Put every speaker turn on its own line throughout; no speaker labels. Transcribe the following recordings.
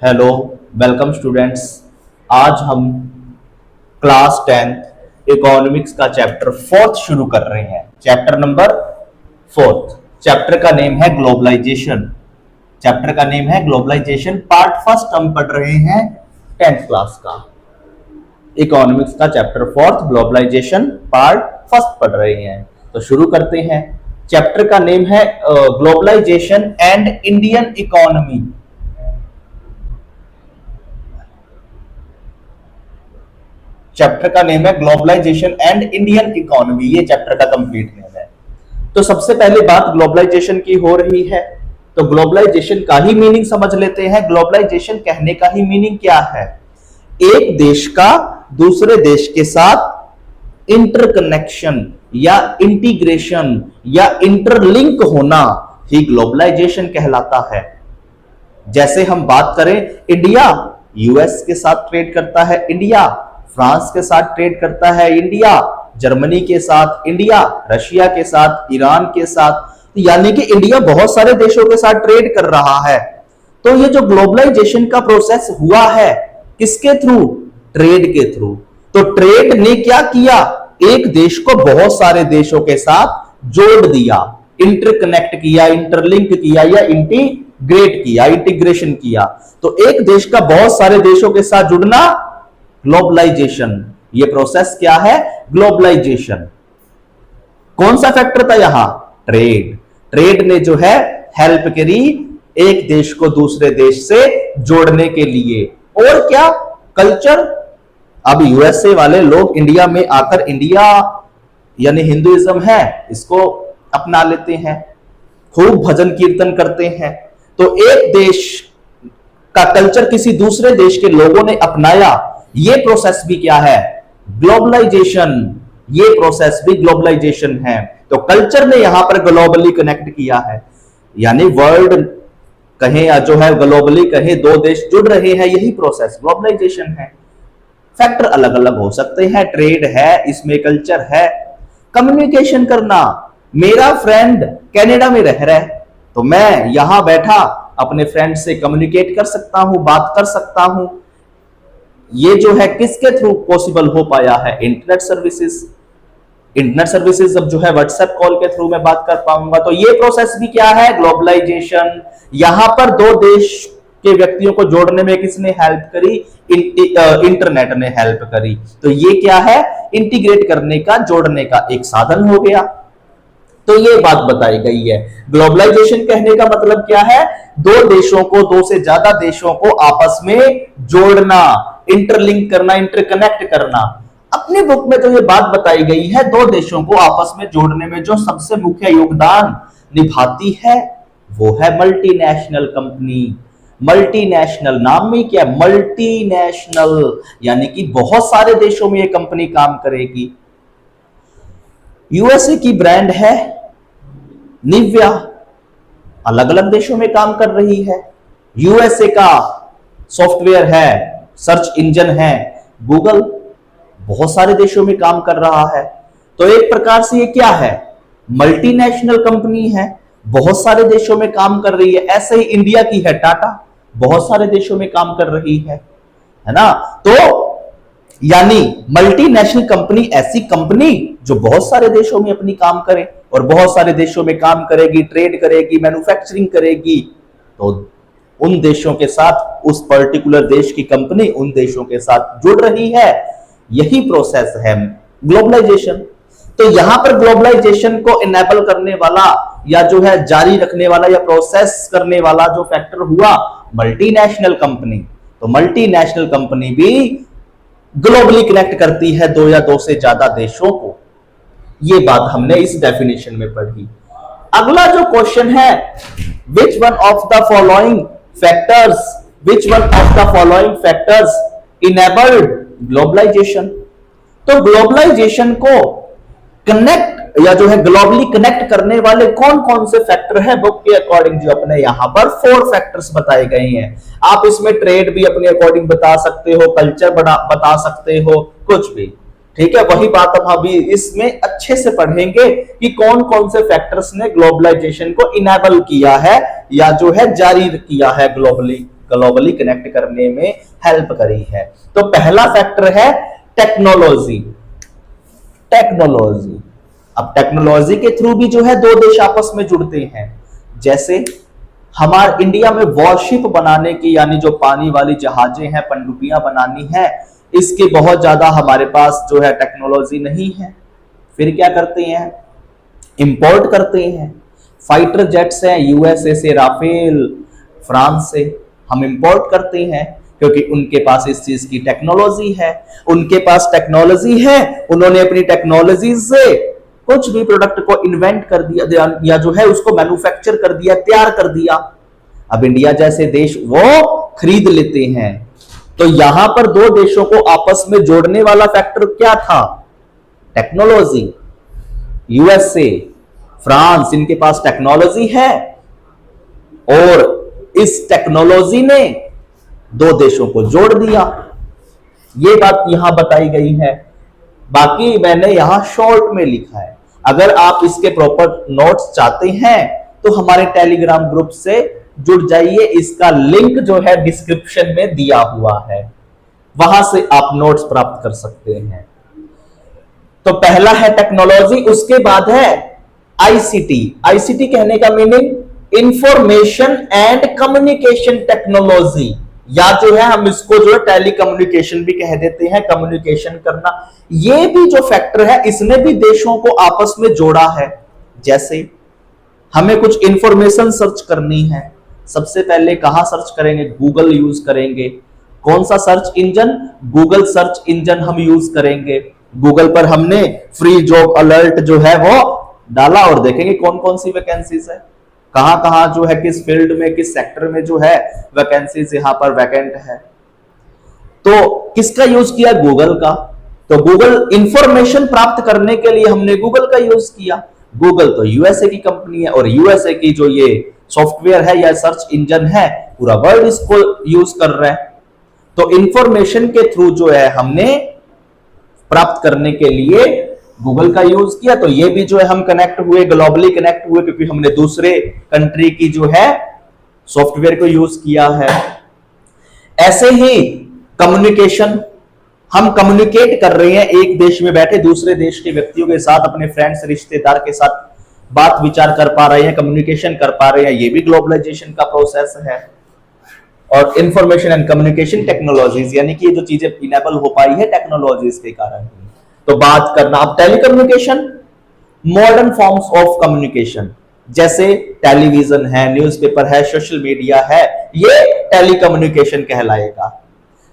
Hello, welcome students. आज हम class 10th economics का चैप्टर 4th शुरू कर रहे हैं। Chapter number 4th। चैप्टर का नेम है ग्लोबलाइजेशन। चैप्टर का नेम है ग्लोबलाइजेशन। पार्ट फर्स्ट हम पढ़ रहे हैं 10th क्लास का। इकोनॉमिक्स का chapter 4th globalisation part first पढ़ रहे हैं। तो शुरू करते हैं। चैप्टर का नेम है globalisation and Indian economy. Chapter का नेम है ग्लोबलाइजेशन एंड इंडियन इकोनॉमी। ये चैप्टर का कंप्लीट नेम है। तो सबसे पहले बात ग्लोबलाइजेशन की हो रही है, तो ग्लोबलाइजेशन का ही मीनिंग समझ लेते हैं। ग्लोबलाइजेशन कहने का ही मीनिंग क्या है? एक देश का दूसरे देश के साथ इंटरकनेक्शन या इंटीग्रेशन या इंटरलिंक होना ही ग्लोबलाइजेशन कहलाता है। जैसे हम बात करें, इंडिया यूएस के साथ ट्रेड करता है, इंडिया फ्रांस के साथ ट्रेड करता है, इंडिया जर्मनी के साथ, इंडिया रशिया के साथ, ईरान के साथ, यानी कि इंडिया बहुत सारे देशों के साथ ट्रेड कर रहा है। तो ये जो ग्लोबलाइजेशन का प्रोसेस हुआ है, किसके थ्रू? ट्रेड के थ्रू। तो ट्रेड ने क्या किया? एक देश को बहुत सारे देशों के साथ जोड़ दिया, इंटरकनेक्ट किया, इंटरलिंक किया या इंटीग्रेट किया, इंटीग्रेशन किया। तो एक देश का बहुत सारे देशों के साथ जुड़ना ग्लोबलाइजेशन। ये प्रोसेस क्या है? ग्लोबलाइजेशन। कौन सा फैक्टर था यहां? ट्रेड। ट्रेड ने जो है हेल्प करी एक देश को दूसरे देश से जोड़ने के लिए। और क्या? कल्चर। अब यूएसए वाले लोग इंडिया में आकर, इंडिया यानी हिंदुइज्म है, इसको अपना लेते हैं, खूब भजन कीर्तन करते हैं। तो एक देश का कल्चर किसी दूसरे देश के लोगों ने अपनाया, ये प्रोसेस भी क्या है? ग्लोबलाइजेशन। ये प्रोसेस भी ग्लोबलाइजेशन है। तो कल्चर ने यहां पर ग्लोबली कनेक्ट किया है, यानी वर्ल्ड कहें या जो है ग्लोबली कहें, दो देश जुड़ रहे हैं, यही प्रोसेस ग्लोबलाइजेशन है। फैक्टर अलग अलग हो सकते हैं, ट्रेड है, इसमें कल्चर है। कम्युनिकेशन करना, मेरा फ्रेंड कनाडा में रह रहा है, तो मैं यहां बैठा अपने फ्रेंड से कम्युनिकेट कर सकता हूं, बात कर सकता हूं। ये जो है किसके थ्रू पॉसिबल हो पाया है? Internet services. इंटरनेट सर्विसेज अब जो है व्हाट्सएप कॉल के थ्रू मैं बात कर पाऊंगा। तो ये प्रोसेस भी क्या है? ग्लोबलाइजेशन। यहां पर दो देश के व्यक्तियों को जोड़ने में किसने हेल्प करी? इंटरनेट ने हेल्प करी। तो ये क्या है? इंटीग्रेट करने का, जोड़ने का एक साधन हो गया। तो ये बात बताई गई है। ग्लोबलाइजेशन कहने का मतलब क्या है? दो देशों को, दो से ज्यादा देशों को आपस में जोड़ना, इंटरलिंक करना, इंटरकनेक्ट करना। अपनी बुक में जो ये बात बताई गई है, दो देशों को आपस में जोड़ने में जो सबसे मुख्य योगदान निभाती है, वो है मल्टीनेशनल कंपनी। मल्टीनेशनल नाम में क्या? मल्टीनेशनल, यानी कि बहुत सारे देशों में ये कंपनी काम करेगी। यूएसए की ब्रांड है निविया, अलग अलग देशों में काम कर रही है। यूएसए का सॉफ्टवेयर है, सर्च इंजन है गूगल, बहुत सारे देशों में काम कर रहा है। तो एक प्रकार से ये क्या है? मल्टीनेशनल कंपनी है, बहुत सारे देशों में काम कर रही है। ऐसे ही इंडिया की है टाटा, बहुत सारे देशों में काम कर रही है ना? तो यानी मल्टीनेशनल कंपनी ऐसी कंपनी जो बहुत सारे देशों में अपनी काम करे और बहुत सारे देशों में काम करेगी, ट्रेड करेगी, मैन्युफैक्चरिंग करेगी। तो उन देशों के साथ, उस पर्टिकुलर देश की कंपनी उन देशों के साथ जुड़ रही है। यही प्रोसेस है ग्लोबलाइजेशन। तो यहां पर ग्लोबलाइजेशन को इनेबल करने वाला या जो है जारी रखने वाला या प्रोसेस करने वाला जो फैक्टर हुआ, मल्टीनेशनल कंपनी। तो मल्टीनेशनल कंपनी भी ग्लोबली कनेक्ट करती है दो या दो से ज्यादा देशों को। ये बात हमने इस डेफिनेशन में पढ़ी। अगला जो क्वेश्चन है, which one of the following factors, which one of the following factors enabled globalisation. तो ग्लोबलाइजेशन को कनेक्ट या जो है ग्लोबली कनेक्ट करने वाले कौन कौन से फैक्टर है? बुक के अकॉर्डिंग जो अपने यहां पर 4 फैक्टर्स बताए गए हैं। आप इसमें ट्रेड भी अपने अकॉर्डिंग बता सकते हो, कल्चर बता सकते हो, कुछ भी। ठीक है, वही बात हम अभी इसमें अच्छे से पढ़ेंगे कि कौन कौन से फैक्टर्स ने ग्लोबलाइजेशन को इनेबल किया है या जो है जारी किया है ग्लोबली ग्लोबली कनेक्ट करने में हेल्प करी है। तो पहला फैक्टर है टेक्नोलॉजी। टेक्नोलॉजी, अब टेक्नोलॉजी के थ्रू भी जो है दो देश आपस में जुड़ते हैं। जैसे हमारे इंडिया में वॉरशिप बनाने की, यानी जो पानी वाली जहाजें हैं, पनडुब्बियां बनानी है, इसके बहुत ज्यादा हमारे पास जो है टेक्नोलॉजी नहीं है। फिर क्या करते हैं, इंपोर्ट करते हैं। फाइटर जेट्स हैं यूएसए से, राफेल फ्रांस से हम इंपोर्ट करते हैं, क्योंकि उनके पास इस चीज की टेक्नोलॉजी है। उनके पास टेक्नोलॉजी है, उन्होंने अपनी टेक्नोलॉजी से कुछ भी प्रोडक्ट को इन्वेंट कर दिया या जो है उसको मैन्युफैक्चर कर दिया, तैयार कर दिया। अब इंडिया जैसे देश वो खरीद लेते हैं। तो यहां पर दो देशों को आपस में जोड़ने वाला फैक्टर क्या था, टेक्नोलॉजी। यूएसए, फ्रांस, इनके पास टेक्नोलॉजी है और इस टेक्नोलॉजी ने दो देशों को जोड़ दिया। यह बात यहां बताई गई है, बाकी मैंने यहां शॉर्ट में लिखा है। अगर आप इसके प्रॉपर नोट्स चाहते हैं तो हमारे टेलीग्राम ग्रुप से जुड़ जाइए, इसका लिंक जो है डिस्क्रिप्शन में दिया हुआ है, वहां से आप नोट्स प्राप्त कर सकते हैं। तो पहला है टेक्नोलॉजी, उसके बाद है आईसीटी। आईसीटी कहने का meaning information and communication technology, या जो है हम इसको जो है टेली कम्युनिकेशन भी कह देते हैं, कम्युनिकेशन करना। ये भी जो फैक्टर है इसने भी देशों को आपस में जोड़ा है। जैसे हमें कुछ इंफॉर्मेशन सर्च करनी है, सबसे पहले कहां सर्च करेंगे, गूगल यूज करेंगे। कौन सा search engine, Google search engine हम यूज करेंगे। गूगल पर हमने फ्री जॉब अलर्ट जो है वो डाला और देखेंगे कौन कौन सी वैकेंसीज है, कहां कहां जो है, किस फील्ड में, किस सेक्टर में जो है वैकेंसीज यहां पर वैकेंट है। तो किसका यूज किया, गूगल का। तो गूगल इंफॉर्मेशन प्राप्त करने के लिए हमने गूगल का यूज किया। गूगल तो यूएसए की कंपनी है और यूएसए की जो ये सॉफ्टवेयर है या सर्च इंजन है, पूरा वर्ल्ड इसको यूज कर रहा है। तो इंफॉर्मेशन के थ्रू जो है हमने प्राप्त करने के लिए गूगल का यूज किया। तो ये भी जो है हम कनेक्ट हुए, ग्लोबली कनेक्ट हुए, क्योंकि हमने दूसरे कंट्री की जो है सॉफ्टवेयर को यूज किया है। ऐसे ही कम्युनिकेशन, हम कम्युनिकेट कर रहे हैं एक देश में बैठे दूसरे देश के व्यक्तियों के साथ, अपने फ्रेंड्स रिश्तेदार के साथ बात विचार कर पा रहे हैं, कम्युनिकेशन कर पा रहे हैं, ये भी ग्लोबलाइजेशन का प्रोसेस है। और इंफॉर्मेशन एंड कम्युनिकेशन टेक्नोलॉजीज, यानी कि ये जो चीजें इनेबल हो पाई है टेक्नोलॉजीज के कारण। तो बात करना अब telecommunication, modern forms of communication, जैसे टेलीविजन है, न्यूज़पेपर है, सोशल मीडिया है, ये टेलीकम्युनिकेशन कहलाएगा।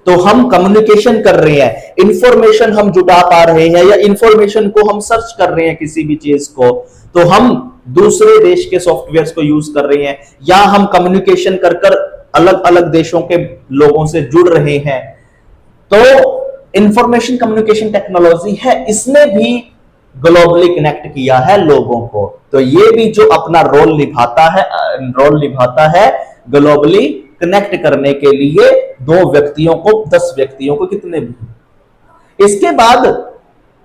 तो हम कम्युनिकेशन कर रहे हैं, इंफॉर्मेशन हम जुटा पा रहे हैं, या इंफॉर्मेशन को हम सर्च कर रहे हैं किसी भी चीज को, तो हम दूसरे देश के सॉफ्टवेयर्स को यूज कर रहे हैं, या हम कम्युनिकेशन कर कर अलग अलग देशों के लोगों से जुड़ रहे हैं। तो इंफॉर्मेशन कम्युनिकेशन टेक्नोलॉजी है, इसने भी ग्लोबली कनेक्ट किया है लोगों को। तो ये भी जो अपना रोल निभाता है ग्लोबली कनेक्ट करने के लिए दो व्यक्तियों को, 10 व्यक्तियों को, कितने भी। इसके बाद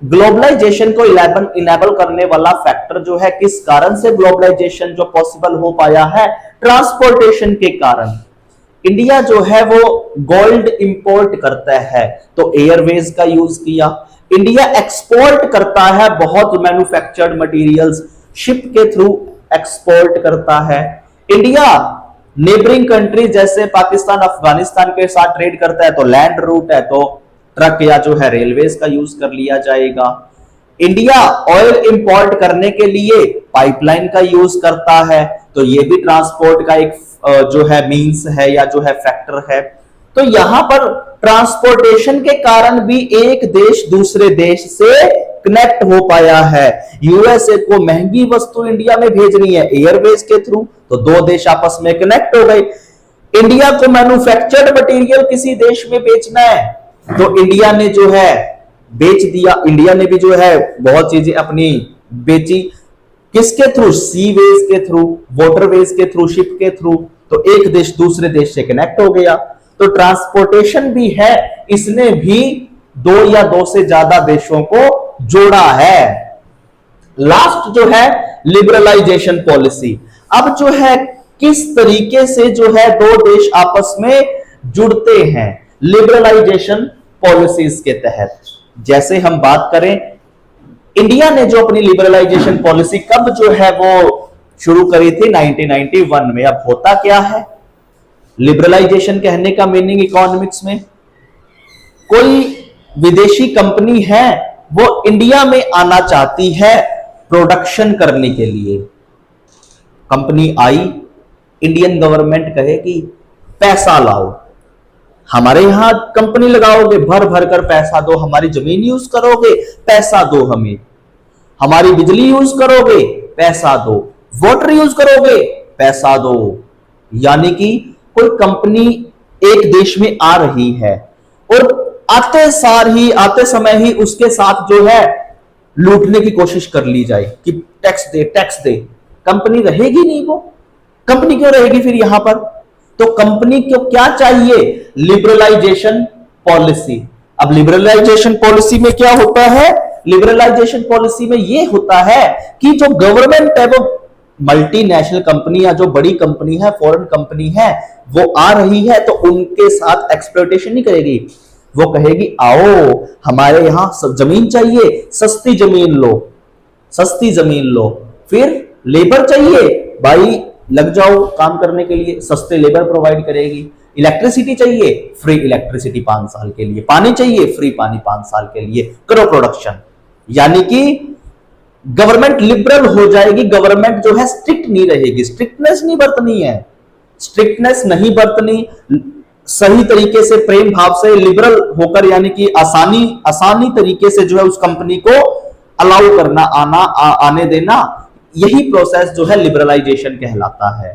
ग्लोबलाइजेशन को इनेबल करने वाला फैक्टर जो है, किस कारण से ग्लोबलाइजेशन जो पॉसिबल हो पाया है, ट्रांसपोर्टेशन के कारण। इंडिया जो है वो गोल्ड इंपोर्ट करता है, तो एयरवेज का यूज किया। इंडिया एक्सपोर्ट करता है बहुत मैन्युफैक्चर्ड मटेरियल्स, शिप के थ्रू एक्सपोर्ट करता है। इंडिया नेबरिंग कंट्री जैसे पाकिस्तान, अफगानिस्तान के साथ ट्रेड करता है, तो लैंड रूट है, तो ट्रक या जो है रेलवेज का यूज कर लिया जाएगा। इंडिया ऑयल इंपोर्ट करने के लिए पाइपलाइन का यूज करता है, तो ये भी ट्रांसपोर्ट का एक जो है मींस है या जो है फैक्टर है। तो यहां पर ट्रांसपोर्टेशन के कारण भी एक देश दूसरे देश से कनेक्ट हो पाया है। यूएसए को महंगी वस्तु इंडिया में भेजनी है एयरवेज के थ्रू, तो दो देश आपस में कनेक्ट हो गए। इंडिया को मैन्युफैक्चर्ड मटेरियल किसी देश में बेचना है, तो इंडिया ने जो है बेच दिया। इंडिया ने भी जो है बहुत चीजें अपनी बेची, किसके थ्रू, सीवेज के थ्रू, वाटरवेज के थ्रू, शिप के थ्रू। तो एक देश दूसरे देश से कनेक्ट हो गया। तो ट्रांसपोर्टेशन भी है, इसने भी दो या दो से ज्यादा देशों को जोड़ा है। लास्ट जो है लिबरलाइजेशन पॉलिसी। अब जो है किस तरीके से जो है दो देश आपस में जुड़ते हैं लिबरलाइजेशन पॉलिसीज के तहत। जैसे हम बात करें, इंडिया ने जो अपनी लिबरलाइजेशन पॉलिसी कब जो है वो शुरू करी थी 1991 में। अब होता क्या है, लिबरलाइजेशन कहने का मीनिंग इकोनॉमिक्स में, कोई विदेशी कंपनी है वो इंडिया में आना चाहती है प्रोडक्शन करने के लिए। कंपनी आई, इंडियन गवर्नमेंट कहेगी पैसा लाओ, हमारे यहां कंपनी लगाओगे, भर भर कर पैसा दो, हमारी जमीन यूज करोगे पैसा दो, हमें हमारी बिजली यूज करोगे पैसा दो, वाटर यूज करोगे पैसा दो। यानी कि कोई कंपनी एक देश में आ रही है और आते समय ही उसके साथ जो है लूटने की कोशिश कर ली जाए कि टैक्स दे, कंपनी रहेगी नहीं। वो कंपनी क्यों रहेगी फिर यहां पर? तो कंपनी को क्या चाहिए? Liberalisation policy. अब लिबरलाइजेशन पॉलिसी में क्या होता है? लिबरलाइजेशन पॉलिसी में यह होता है कि जो गवर्नमेंट है वो मल्टीनेशनल कंपनी या जो बड़ी कंपनी है, फॉरेन कंपनी है, वो आ रही है तो उनके साथ एक्सप्लॉयटेशन नहीं करेगी। वो कहेगी आओ हमारे यहां जमीन चाहिए, सस्ती जमीन लो, सस्ती जमीन लो। फिर लेबर चाहिए, भाई लग जाओ काम करने के लिए, सस्ते लेबर प्रोवाइड करेगी। इलेक्ट्रिसिटी चाहिए, फ्री इलेक्ट्रिसिटी 5 साल के लिए। पानी चाहिए, फ्री पानी 5 साल के लिए। करो प्रोडक्शन। यानी कि गवर्नमेंट लिबरल हो जाएगी, गवर्नमेंट जो है स्ट्रिक्ट नहीं रहेगी, स्ट्रिक्टनेस नहीं बरतनी है, स्ट्रिक्टनेस नहीं बरतनी, सही तरीके से प्रेम भाव से लिबरल होकर, यानी कि आसानी तरीके से जो है उस कंपनी को अलाउ करना, आने देना, यही प्रोसेस जो है लिबरलाइजेशन कहलाता है।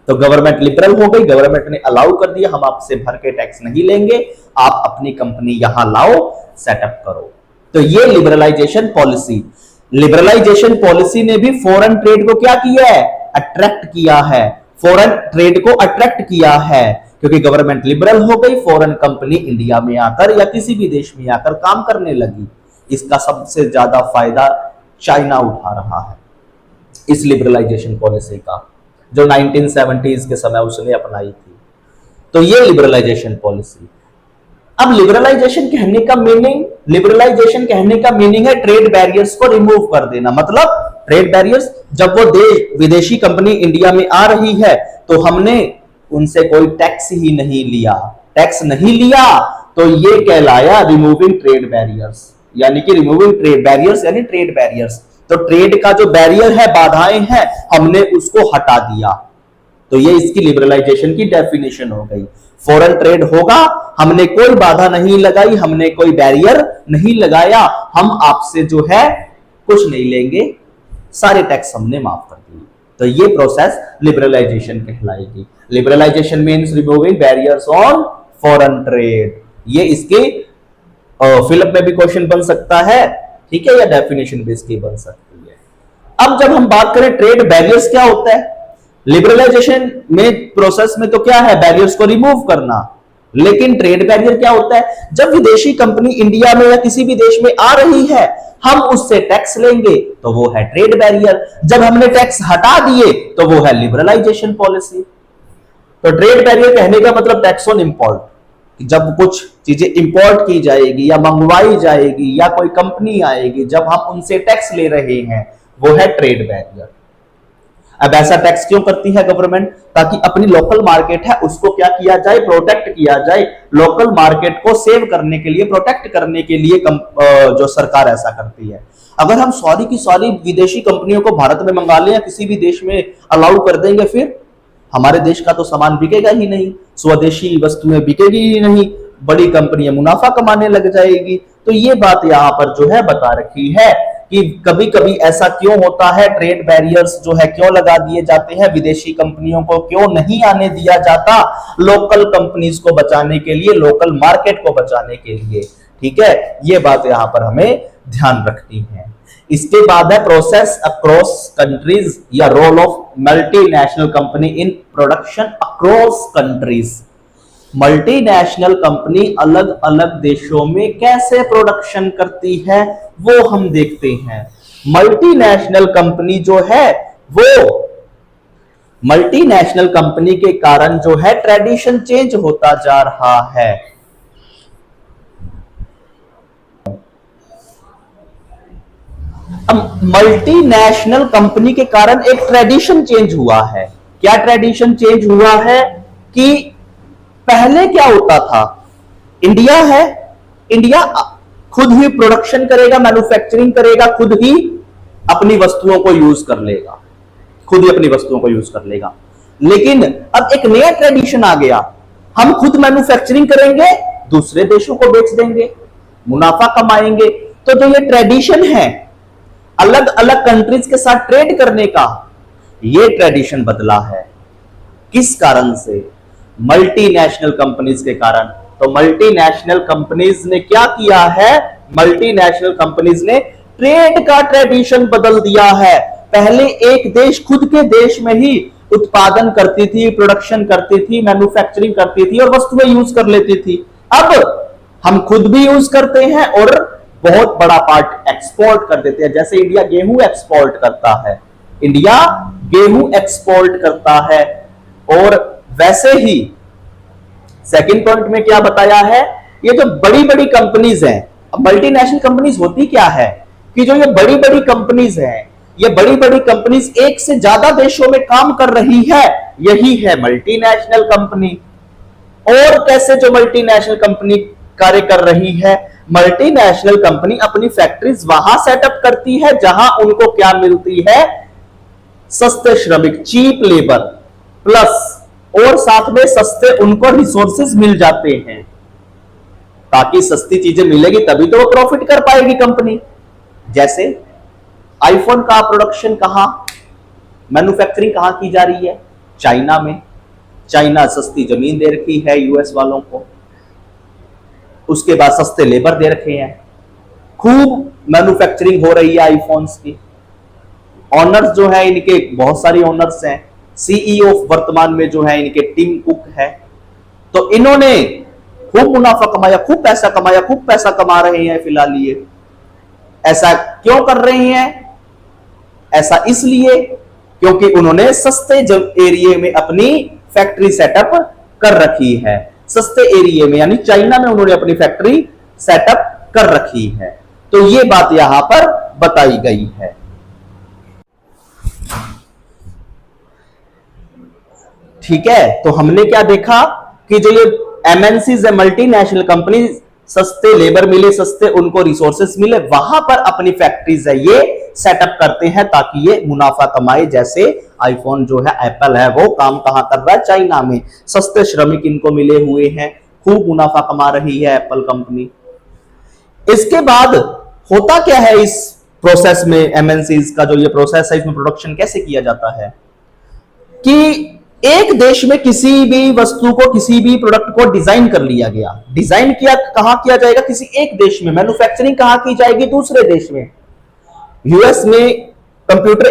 तो गवर्नमेंट लिबरल हो गई, गवर्नमेंट ने अलाउ कर दिया, हम आपसे भर के टैक्स नहीं लेंगे, आप अपनी कंपनी यहां लाओ, सेटअप करो। तो ये लिबरलाइजेशन पॉलिसी। लिबरलाइजेशन पॉलिसी ने भी फॉरेन ट्रेड को क्या किया है? अट्रैक्ट किया है, फॉरेन ट्रेड को अट्रैक्ट किया है, क्योंकि गवर्नमेंट लिबरल हो गई, फॉरेन कंपनी इंडिया में आकर या किसी भी देश में आकर काम करने लगी। इसका सबसे ज्यादा फायदा चाइना उठा रहा है इस लिबरलाइजेशन पॉलिसी का, जो 1970s के समय उसने अपनाई थी। तो ये लिबरलाइजेशन पॉलिसी। अब लिबरलाइजेशन कहने का मीनिंग है ट्रेड बैरियर्स को रिमूव कर देना। मतलब ट्रेड बैरियर्स, जब वो विदेशी कंपनी इंडिया में आ रही है तो हमने उनसे कोई टैक्स ही नहीं लिया, टैक्स नहीं लिया, तो ये कहलाया रिमूविंग ट्रेड बैरियर्स। यानी कि रिमूविंग ट्रेड बैरियर्स यानी ट्रेड बैरियर्स, तो ट्रेड का जो बैरियर है, बाधाएं हैं, हमने उसको हटा दिया। तो ये इसकी लिबरलाइजेशन की डेफिनेशन हो गई। फॉरेन ट्रेड होगा, हमने कोई बाधा नहीं लगाई, हमने कोई बैरियर नहीं लगाया, हम आपसे जो है कुछ नहीं लेंगे, सारे टैक्स हमने माफ कर दिए। तो ये प्रोसेस लिबरलाइजेशन कहलाएगी। Liberalisation means removing barriers on foreign trade. ये इसके फिलअप में भी क्वेश्चन बन सकता है, ठीक है, या डेफिनेशन भी इसकी बन सकती है। अब जब हम बात करें ट्रेड बैरियर्स क्या होता है, लिबरलाइजेशन में प्रोसेस में तो क्या है? बैरियर्स को रिमूव करना। लेकिन ट्रेड बैरियर क्या होता है? जब विदेशी कंपनी इंडिया में या किसी भी देश में आ रही है, हम उससे टैक्स लेंगे तो वो है ट्रेड बैरियर। जब हमने टैक्स हटा दिए तो वो है लिबरलाइजेशन पॉलिसी। तो ट्रेड बैरियर कहने का मतलब टैक्स ऑन इंपोर्ट, जब कुछ चीजें इंपोर्ट की जाएगी या मंगवाई जाएगी या कोई कंपनी आएगी, जब हम उनसे टैक्स ले रहे हैं, वो है ट्रेड बैरियर। अब ऐसा टैक्स क्यों करती है गवर्नमेंट? ताकि अपनी लोकल मार्केट है उसको क्या किया जाए? प्रोटेक्ट किया जाए। लोकल मार्केट को सेव करने के लिए, प्रोटेक्ट करने के लिए जो सरकार ऐसा करती है। अगर हम सारी की सारी विदेशी कंपनियों को भारत में मंगा लें या किसी भी देश में अलाउ कर देंगे, फिर हमारे देश का तो सामान बिकेगा ही नहीं, स्वदेशी वस्तुएं बिकेगी ही नहीं, बड़ी कंपनियां मुनाफा कमाने लग जाएगी। तो ये बात यहां पर जो है बता रखी है कि कभी कभी ऐसा क्यों होता है, ट्रेड बैरियर्स जो है क्यों लगा दिए जाते हैं, विदेशी कंपनियों को क्यों नहीं आने दिया जाता, लोकल कंपनीज को बचाने के लिए, लोकल मार्केट को बचाने के लिए। ठीक है, ये बात यहां पर हमें ध्यान रखनी है। इसके बाद है प्रोसेस अक्रॉस कंट्रीज या role of multinational company in production across countries. Multinational company अलग अलग देशों में कैसे प्रोडक्शन करती है वो हम देखते हैं। मल्टीनेशनल कंपनी जो है वो मल्टीनेशनल कंपनी के कारण जो है ट्रेडिशन चेंज होता जा रहा है। अब मल्टीनेशनल कंपनी के कारण एक ट्रेडिशन चेंज हुआ है। क्या ट्रेडिशन चेंज हुआ है कि पहले क्या होता था, इंडिया है, इंडिया खुद ही प्रोडक्शन करेगा, मैन्युफैक्चरिंग करेगा, खुद ही अपनी वस्तुओं को यूज कर लेगा, खुद ही अपनी वस्तुओं को यूज कर लेगा। लेकिन अब एक नया ट्रेडिशन आ गया, हम खुद मैन्युफैक्चरिंग करेंगे, दूसरे देशों को बेच देंगे, मुनाफा कमाएंगे। तो जो ये ट्रेडिशन है अलग अलग कंट्रीज के साथ ट्रेड करने का, ये ट्रेडिशन बदला है। किस कारण से? मल्टीनेशनल कंपनीज के कारण। तो मल्टीनेशनल कंपनीज ने क्या किया है? मल्टीनेशनल कंपनीज ने ट्रेड का ट्रेडिशन बदल दिया है। पहले एक देश खुद के देश में ही उत्पादन करती थी, प्रोडक्शन करती थी, मैन्युफैक्चरिंग करती थी और वस्तुएं यूज कर लेती थी। अब हम खुद भी यूज करते हैं और बहुत बड़ा पार्ट एक्सपोर्ट कर देते हैं। जैसे इंडिया गेहूं एक्सपोर्ट करता है, इंडिया गेहूं एक्सपोर्ट करता है, और वैसे ही सेकंड पॉइंट में क्या बताया है, ये जो बड़ी बड़ी कंपनीज हैं, अब मल्टीनेशनल कंपनीज होती क्या है कि जो ये बड़ी बड़ी कंपनीज हैं, ये बड़ी बड़ी कंपनीज एक से ज्यादा देशों में काम कर रही है, यही है मल्टीनेशनल कंपनी। और कैसे जो मल्टीनेशनल कंपनी कार्य कर रही है? मल्टीनेशनल कंपनी अपनी फैक्ट्रीज वहां सेटअप करती है जहां उनको क्या मिलती है? सस्ते श्रमिक, चीप लेबर, प्लस और साथ में सस्ते उनको रिसोर्सेज मिल जाते हैं, ताकि सस्ती चीजें मिलेगी तभी तो वो प्रॉफिट कर पाएगी कंपनी। जैसे आईफोन का प्रोडक्शन कहां, मैन्युफैक्चरिंग कहां की जा रही है? चाइना में। चाइना सस्ती जमीन दे रखी है यूएस वालों को, उसके बाद सस्ते लेबर दे रखे हैं, खूब मैन्युफैक्चरिंग हो रही है आईफोन्स की। ऑनर्स जो है इनके बहुत सारे ऑनर्स हैं, सीईओ वर्तमान में जो है इनके टिम कुक है। तो इन्होंने खूब मुनाफा कमाया, खूब पैसा कमाया, खूब पैसा कमा रहे हैं फिलहाल ये। ऐसा क्यों कर रहे हैं? ऐसा इसलिए क्योंकि उन्होंने सस्ते एरिया में अपनी फैक्ट्री सेटअप कर रखी है। सस्ते एरिया में यानी चाइना में उन्होंने अपनी फैक्ट्री सेटअप कर रखी है। तो ये बात यहां पर बताई गई है। ठीक है, तो हमने क्या देखा कि जो ये एमएनसीज है, मल्टीनेशनल कंपनी, सस्ते लेबर मिले, सस्ते उनको रिसोर्सेस मिले, वहां पर अपनी फैक्ट्रीज है ये सेटअप करते हैं ताकि ये मुनाफा कमाए। जैसे आईफोन जो है, एप्पल है, वो काम कहां कर रहा है? चाइना में। सस्ते श्रमिक इनको मिले हुए हैं, खूब मुनाफा कमा रही है एप्पल कंपनी। इसके बाद होता क्या है इस प्रोसेस में? एमएनसीज का जो ये प्रोसेस है, इसमें प्रोडक्शन कैसे किया जाता है कि एक देश में किसी भी वस्तु को, किसी भी प्रोडक्ट को डिजाइन कर लिया गया। डिजाइन किया कहां किया जाएगा? किसी एक देश में। मैन्युफैक्चरिंग कहां की जाएगी? दूसरे देश में। यूएस में कंप्यूटर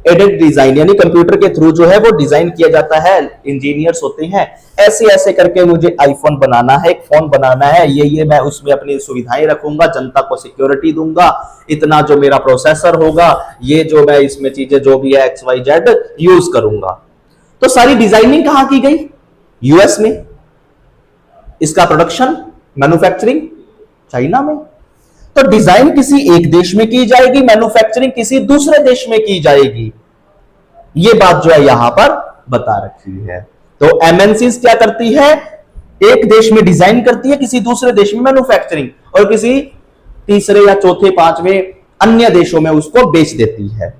एडेड डिजाइन यानी कंप्यूटर के थ्रू जो है वो डिजाइन किया जाता है। इंजीनियर्स होते हैं, ऐसे ऐसे करके मुझे आईफोन बनाना है, एक फोन बनाना है, ये मैं उसमें अपनी सुविधाएं रखूंगा, जनता को सिक्योरिटी दूंगा, इतना जो मेरा प्रोसेसर होगा, ये जो मैं इसमें चीजें जो भी है XYZ यूज करूंगा। तो सारी डिजाइनिंग कहां की गई? यूएस में। इसका प्रोडक्शन, मैन्युफैक्चरिंग चाइना में। तो डिजाइन किसी एक देश में की जाएगी, मैन्युफैक्चरिंग किसी दूसरे देश में की जाएगी। ये बात जो है यहां पर बता रखी है। तो एमएनसीज क्या करती है? एक देश में डिजाइन करती है, किसी दूसरे देश में मैन्युफैक्चरिंग, और किसी तीसरे या चौथे पांचवें अन्य देशों में उसको बेच देती है।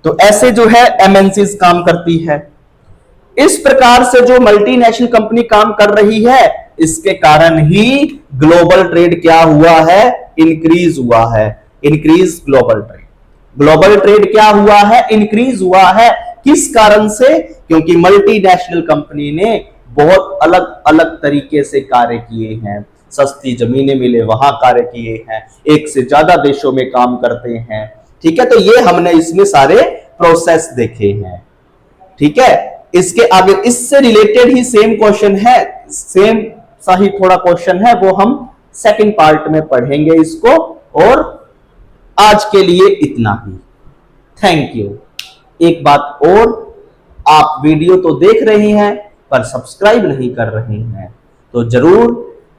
तो ऐसे जो है एमएनसीज काम करती है। इस प्रकार से जो मल्टीनेशनल कंपनी काम कर रही है, इसके कारण ही ग्लोबल ट्रेड क्या हुआ है? इंक्रीज हुआ है। Increase global trade. Global trade क्या हुआ है? इंक्रीज हुआ है। किस कारण से? क्योंकि मल्टीनेशनल कंपनी ने बहुत अलग अलग तरीके से कार्य किए हैं। सस्ती जमीनें मिले वहां कार्य किए हैं, एक से ज्यादा देशों में काम करते हैं। ठीक है, तो ये हमने इसमें सारे प्रोसेस देखे हैं। ठीक है, इसके आगे इससे रिलेटेड ही सेम क्वेश्चन है, सेम सा ही थोड़ा क्वेश्चन है, वो हम सेकंड पार्ट में पढ़ेंगे इसको। और आज के लिए इतना ही। Thank you. एक बात और, आप वीडियो तो देख रहे हैं पर सब्सक्राइब नहीं कर रहे हैं, तो जरूर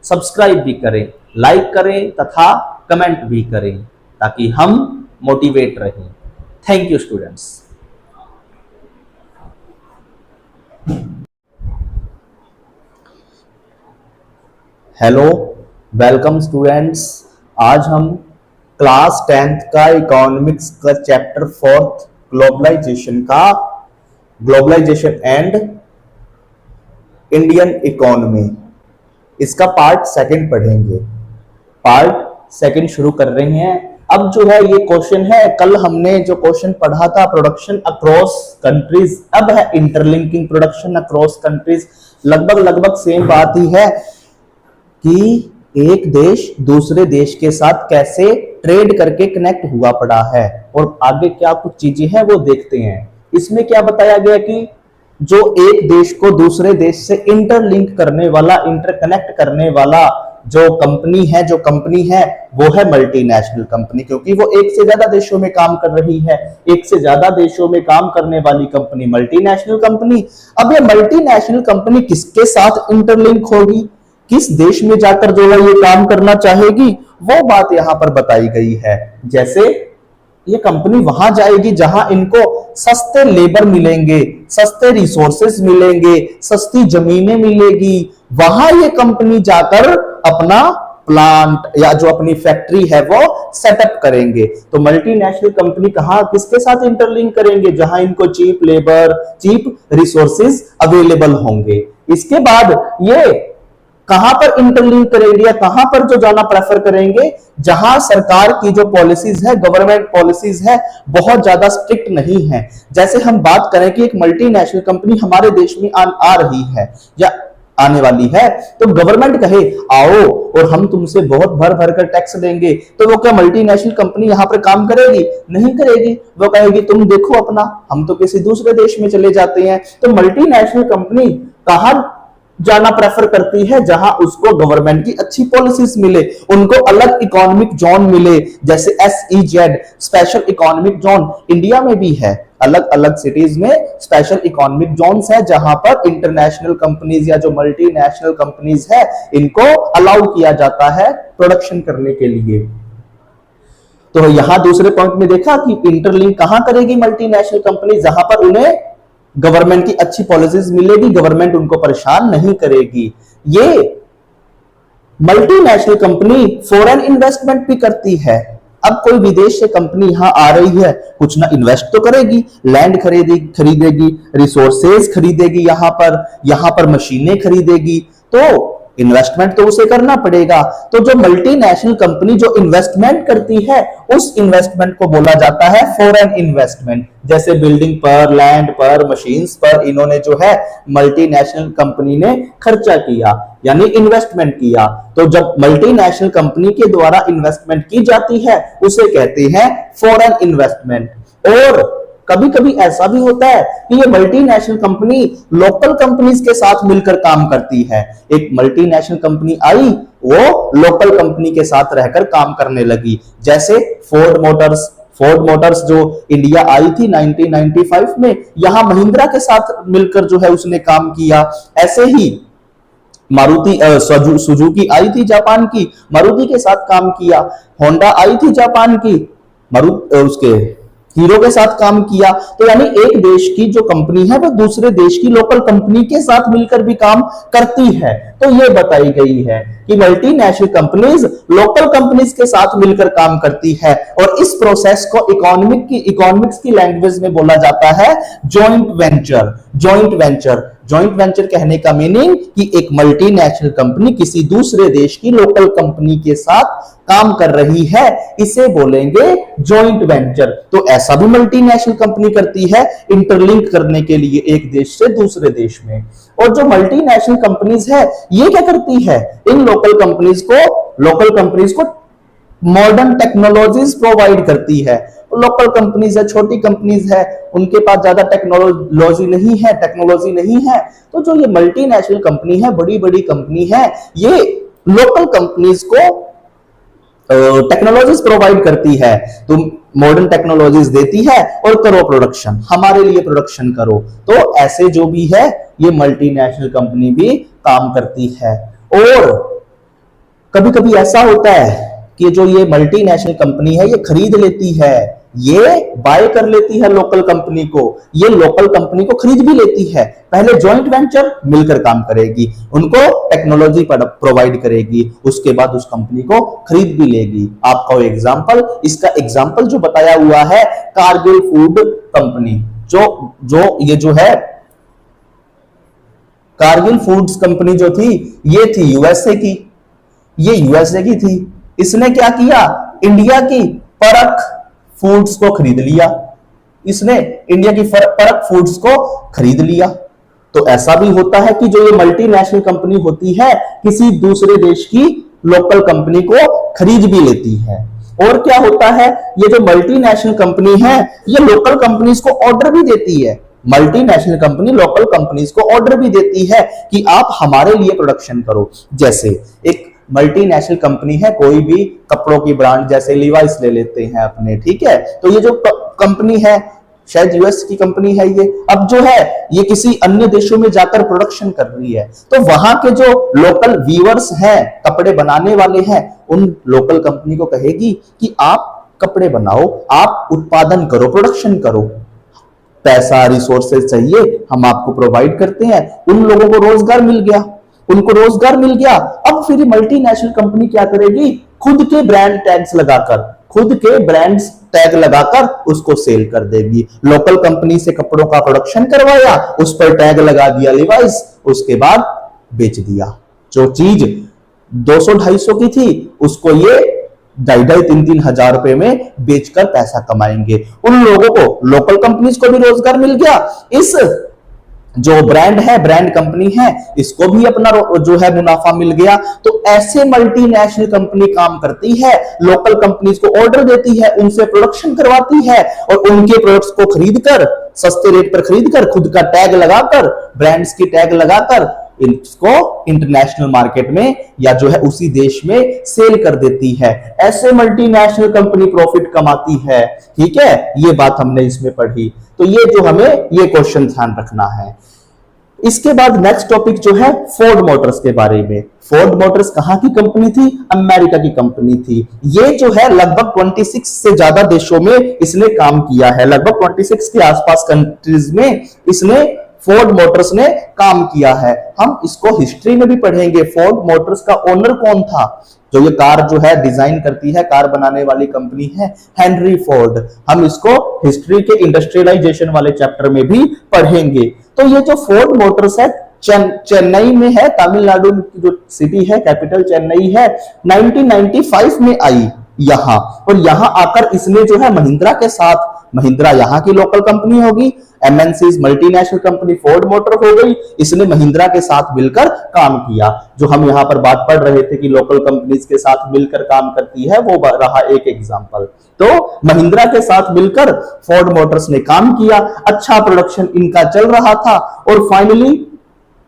सब्सक्राइब भी करें, लाइक करें तथा कमेंट भी करें ताकि हम मोटिवेट रहें। Thank you students. Hello, welcome students. आज हम क्लास 10th का इकोनॉमिक्स का chapter 4 globalisation and Indian economy, इसका पार्ट 2 पढ़ेंगे। पार्ट 2 शुरू कर रहे हैं। अब जो है ये क्वेश्चन है, कल हमने जो क्वेश्चन पढ़ा था प्रोडक्शन अक्रॉस कंट्रीज, अब है इंटरलिंकिंग प्रोडक्शन अक्रॉस कंट्रीज। लगभग सेम बात ही है कि एक देश दूसरे देश के साथ कैसे ट्रेड करके कनेक्ट हुआ पड़ा है और आगे क्या कुछ चीजें हैं वो देखते हैं। इसमें क्या बताया गया कि जो एक देश को दूसरे देश से इंटरलिंक करने वाला, इंटरकनेक्ट करने वाला जो कंपनी है वो है मल्टीनेशनल कंपनी, क्योंकि वो एक से ज्यादा देशों में काम कर रही है। एक से ज्यादा देशों में काम करने वाली कंपनी मल्टीनेशनल कंपनी। अब ये मल्टीनेशनल कंपनी किसके साथ इंटरलिंक होगी, किस देश में जाकर जो है ये काम करना चाहेगी, वो बात यहां पर बताई गई है। जैसे ये कंपनी वहां जाएगी जहां इनको सस्ते लेबर मिलेंगे, सस्ते रिसोर्सेस मिलेंगे, सस्ती जमीनें मिलेगी, वहां ये कंपनी जाकर अपना प्लांट या जो अपनी फैक्ट्री है वो सेटअप करेंगे। तो मल्टीनेशनल कंपनी कहां किसके साथ इंटरलिंक करेंगे, जहां इनको cheap labour, cheap resources available होंगे। इसके बाद ये कहां पर इंटरलिंक करेंगे या कहां पर जो जाना प्रेफर करेंगे, जहां सरकार की जो पॉलिसीज है, गवर्नमेंट पॉलिसीज है, बहुत ज्यादा स्ट्रिक्ट नहीं है। जैसे हम बात करें कि एक मल्टीनेशनल कंपनी हमारे देश में आ रही है या आने वाली है, तो गवर्नमेंट कहे आओ और हम तुमसे बहुत भर भर कर टैक्स देंगे, तो वो क्या मल्टीनेशनल कंपनी यहां पर काम करेगी? नहीं करेगी। वो कहेगी तुम देखो अपना, हम तो किसी दूसरे देश में चले जाते हैं। तो मल्टीनेशनल कंपनी कहां जाना प्रेफर करती है, जहां उसको गवर्नमेंट की अच्छी पॉलिसीज मिले, उनको अलग इकोनॉमिक जोन मिले, जैसे SEZ special economic zone India में भी है। अलग अलग सिटीज में स्पेशल इकोनॉमिक जोन्स है जहां पर इंटरनेशनल कंपनीज या जो मल्टीनेशनल कंपनीज है इनको अलाउ किया जाता है प्रोडक्शन करने के लिए। तो यहां दूसरे पॉइंट में देखा कि इंटरलिंक कहां करेगी मल्टीनेशनल कंपनी, जहां पर उन्हें गवर्नमेंट की अच्छी पॉलिसीज मिलेगी, गवर्नमेंट उनको परेशान नहीं करेगी। ये मल्टीनेशनल कंपनी फॉरेन इन्वेस्टमेंट भी करती है। अब कोई विदेश से कंपनी यहां आ रही है, कुछ ना इन्वेस्ट तो करेगी, लैंड खरीदेगी, रिसोर्सेज खरीदेगी, यहां पर मशीनें खरीदेगी, तो इन्वेस्टमेंट तो उसे करना पड़ेगा। तो जो मल्टीनेशनल कंपनी जो इन्वेस्टमेंट करती है, उस इन्वेस्टमेंट को बोला जाता है फॉरेन इन्वेस्टमेंट। जैसे बिल्डिंग पर, लैंड पर, मशीन्स पर इन्होंने जो है मल्टीनेशनल कंपनी ने खर्चा किया, यानी इन्वेस्टमेंट किया। तो जब मल्टीनेशनल कंपनी के द्वारा इन्वेस्टमेंट की जाती है उसे कहते हैं फॉरेन इन्वेस्टमेंट। और कभी कभी ऐसा भी होता है कि ये मल्टीनेशनल कंपनी लोकल कंपनीज के साथ मिलकर काम करती है। एक मल्टीनेशनल कंपनी आई, वो लोकल कंपनी के साथ रहकर काम करने लगी। जैसे फोर्ड मोटर्स जो इंडिया आई थी 1995 में, यहां महिंद्रा के साथ मिलकर जो है उसने काम किया। ऐसे ही मारुति सुजुकी आई थी जापान की, मारुति के साथ काम किया। होंडा आई थी जापान की, उसके हीरो के साथ काम किया। तो यानी एक देश की जो कंपनी है वो दूसरे देश की लोकल कंपनी के साथ मिलकर भी काम करती है। तो ये बताई गई है कि मल्टीनेशनल कंपनीज लोकल कंपनीज के साथ मिलकर काम करती है, और इस प्रोसेस को इकोनॉमिक्स की लैंग्वेज में बोला जाता है जॉइंट वेंचर। जॉइंट वेंचर कहने का मीनिंग कि एक मल्टीनेशनल कंपनी किसी दूसरे देश की लोकल कंपनी के साथ काम कर रही है, इसे बोलेंगे जॉइंट वेंचर। तो ऐसा भी मल्टीनेशनल कंपनी करती है इंटरलिंक करने के लिए एक देश से दूसरे देश में। और जो मल्टीनेशनल कंपनीज है ये क्या करती है, इन लोकल कंपनीज को मॉडर्न टेक्नोलॉजीज प्रोवाइड करती है। लोकल कंपनीज है, छोटी कंपनीज है, उनके पास ज्यादा टेक्नोलॉजी नहीं है। तो जो ये मल्टीनेशनल कंपनी है, बड़ी बड़ी कंपनी है, ये लोकल कंपनीज को टेक्नोलॉजीज प्रोवाइड करती है। तो मॉडर्न टेक्नोलॉजीज देती है और करो प्रोडक्शन, हमारे लिए प्रोडक्शन करो। तो ऐसे जो भी है ये मल्टीनेशनल कंपनी भी काम करती है। और कभी कभी ऐसा होता है कि जो ये मल्टीनेशनल कंपनी है ये खरीद लेती है, ये बाय कर लेती है लोकल कंपनी को, ये लोकल कंपनी को खरीद भी लेती है। पहले जॉइंट वेंचर मिलकर काम करेगी, उनको टेक्नोलॉजी प्रोवाइड करेगी, उसके बाद उस कंपनी को खरीद भी लेगी। आपका एग्जांपल, इसका एग्जांपल जो बताया हुआ है कारगिल फूड कंपनी, जो ये जो है कारगिल फूड्स कंपनी जो थी ये थी यूएसए की, ये यूएसए की थी। इसने क्या किया, इंडिया की परख फूड्स को खरीद लिया, इसने इंडिया की परख फूड्स को खरीद लिया। तो ऐसा भी होता है कि जो ये मल्टीनेशनल कंपनी होती है किसी दूसरे देश की लोकल कंपनी को खरीद भी लेती है। और क्या होता है, ये जो मल्टीनेशनल कंपनी है ये लोकल कंपनीज को ऑर्डर भी देती है, मल्टीनेशनल कंपनी लोकल कंपनीज को ऑर्डर भी देती है कि आप हमारे लिए प्रोडक्शन करो। जैसे एक मल्टीनेशनल कंपनी है, कोई भी कपड़ों की ब्रांड जैसे लीवाइस ले लेते हैं अपने, ठीक है। तो ये जो कंपनी है शायद यूएस की कंपनी है ये, अब जो है ये किसी अन्य देशों में जाकर प्रोडक्शन कर रही है, तो वहां के जो लोकल वीवर्स हैं, कपड़े बनाने वाले हैं, उन लोकल कंपनी को कहेगी कि आप कपड़े बनाओ, आप उत्पादन करो, प्रोडक्शन करो, पैसा रिसोर्सेज चाहिए हम आपको प्रोवाइड करते हैं। उन लोगों को रोजगार मिल गया, उनको रोजगार मिल गया। अब फिर मल्टीनेशनल कंपनी क्या करेगी, खुद के ब्रांड टैग्स लगाकर, खुद के ब्रांड्स टैग लगाकर उसको सेल कर देगी। लोकल कंपनी से कपड़ों का प्रोडक्शन करवाया, उस पर टैग लगा दिया लीवाइस, उसके बाद बेच दिया। जो चीज 200-250 की थी उसको ये 2,500-3,000 हजार रुपए में बेचकर पैसा कमाएंगे। उन लोगों को, लोकल कंपनीज को भी रोजगार मिल गया, इस जो ब्रांड है, ब्रांड कंपनी है, इसको भी अपना जो है मुनाफा मिल गया। तो ऐसे मल्टीनेशनल कंपनी काम करती है, लोकल कंपनीज को ऑर्डर देती है, उनसे प्रोडक्शन करवाती है और उनके प्रोडक्ट्स को खरीदकर, सस्ते रेट पर खरीदकर, खुद का टैग लगाकर, ब्रांड्स की टैग लगाकर इसको इंटरनेशनल मार्केट में या जो है उसी देश में सेल कर देती है। ऐसे मल्टीनेशनल कंपनी प्रॉफिट कमाती है, ठीक है। ये बात हमने इसमें पढ़ी, तो ये जो हमें ये क्वेश्चन ध्यान रखना है। इसके बाद नेक्स्ट टॉपिक जो है फोर्ड मोटर्स के बारे में। फोर्ड मोटर्स कहां की कंपनी थी, अमेरिका की कंपनी थी। ये जो है लगभग 26 से ज्यादा देशों में इसने काम किया है, लगभग 26 के आसपास कंट्रीज में इसने फोर्ड मोटर्स ने काम किया है। हम इसको हिस्ट्री में भी पढ़ेंगे, फोर्ड मोटर्स का ओनर कौन था। जो ये कार जो है डिजाइन करती है, कार बनाने वाली कंपनी है हेनरी फोर्ड। हम इसको हिस्ट्री के इंडस्ट्रियलाइजेशन वाले चैप्टर में भी पढ़ेंगे। तो ये जो फोर्ड मोटर्स है चेन्नई में है, तमिलनाडु की जो सिटी है, कैपिटल चेन्नई है। 1995 में आई यहां, और यहां आकर इसने जो है महिंद्रा के साथ, महिंद्रा यहां की लोकल कंपनी होगी, MNCs multinational company Ford motor हो गई, इसने महिंद्रा के साथ मिलकर काम किया। जो हम यहां पर बात पढ़ रहे थे कि लोकल कंपनीज के साथ मिलकर काम करती है, वो रहा एक एग्जांपल। तो महिंद्रा के साथ मिलकर फोर्ड मोटर्स ने काम किया, अच्छा प्रोडक्शन इनका चल रहा था, और फाइनली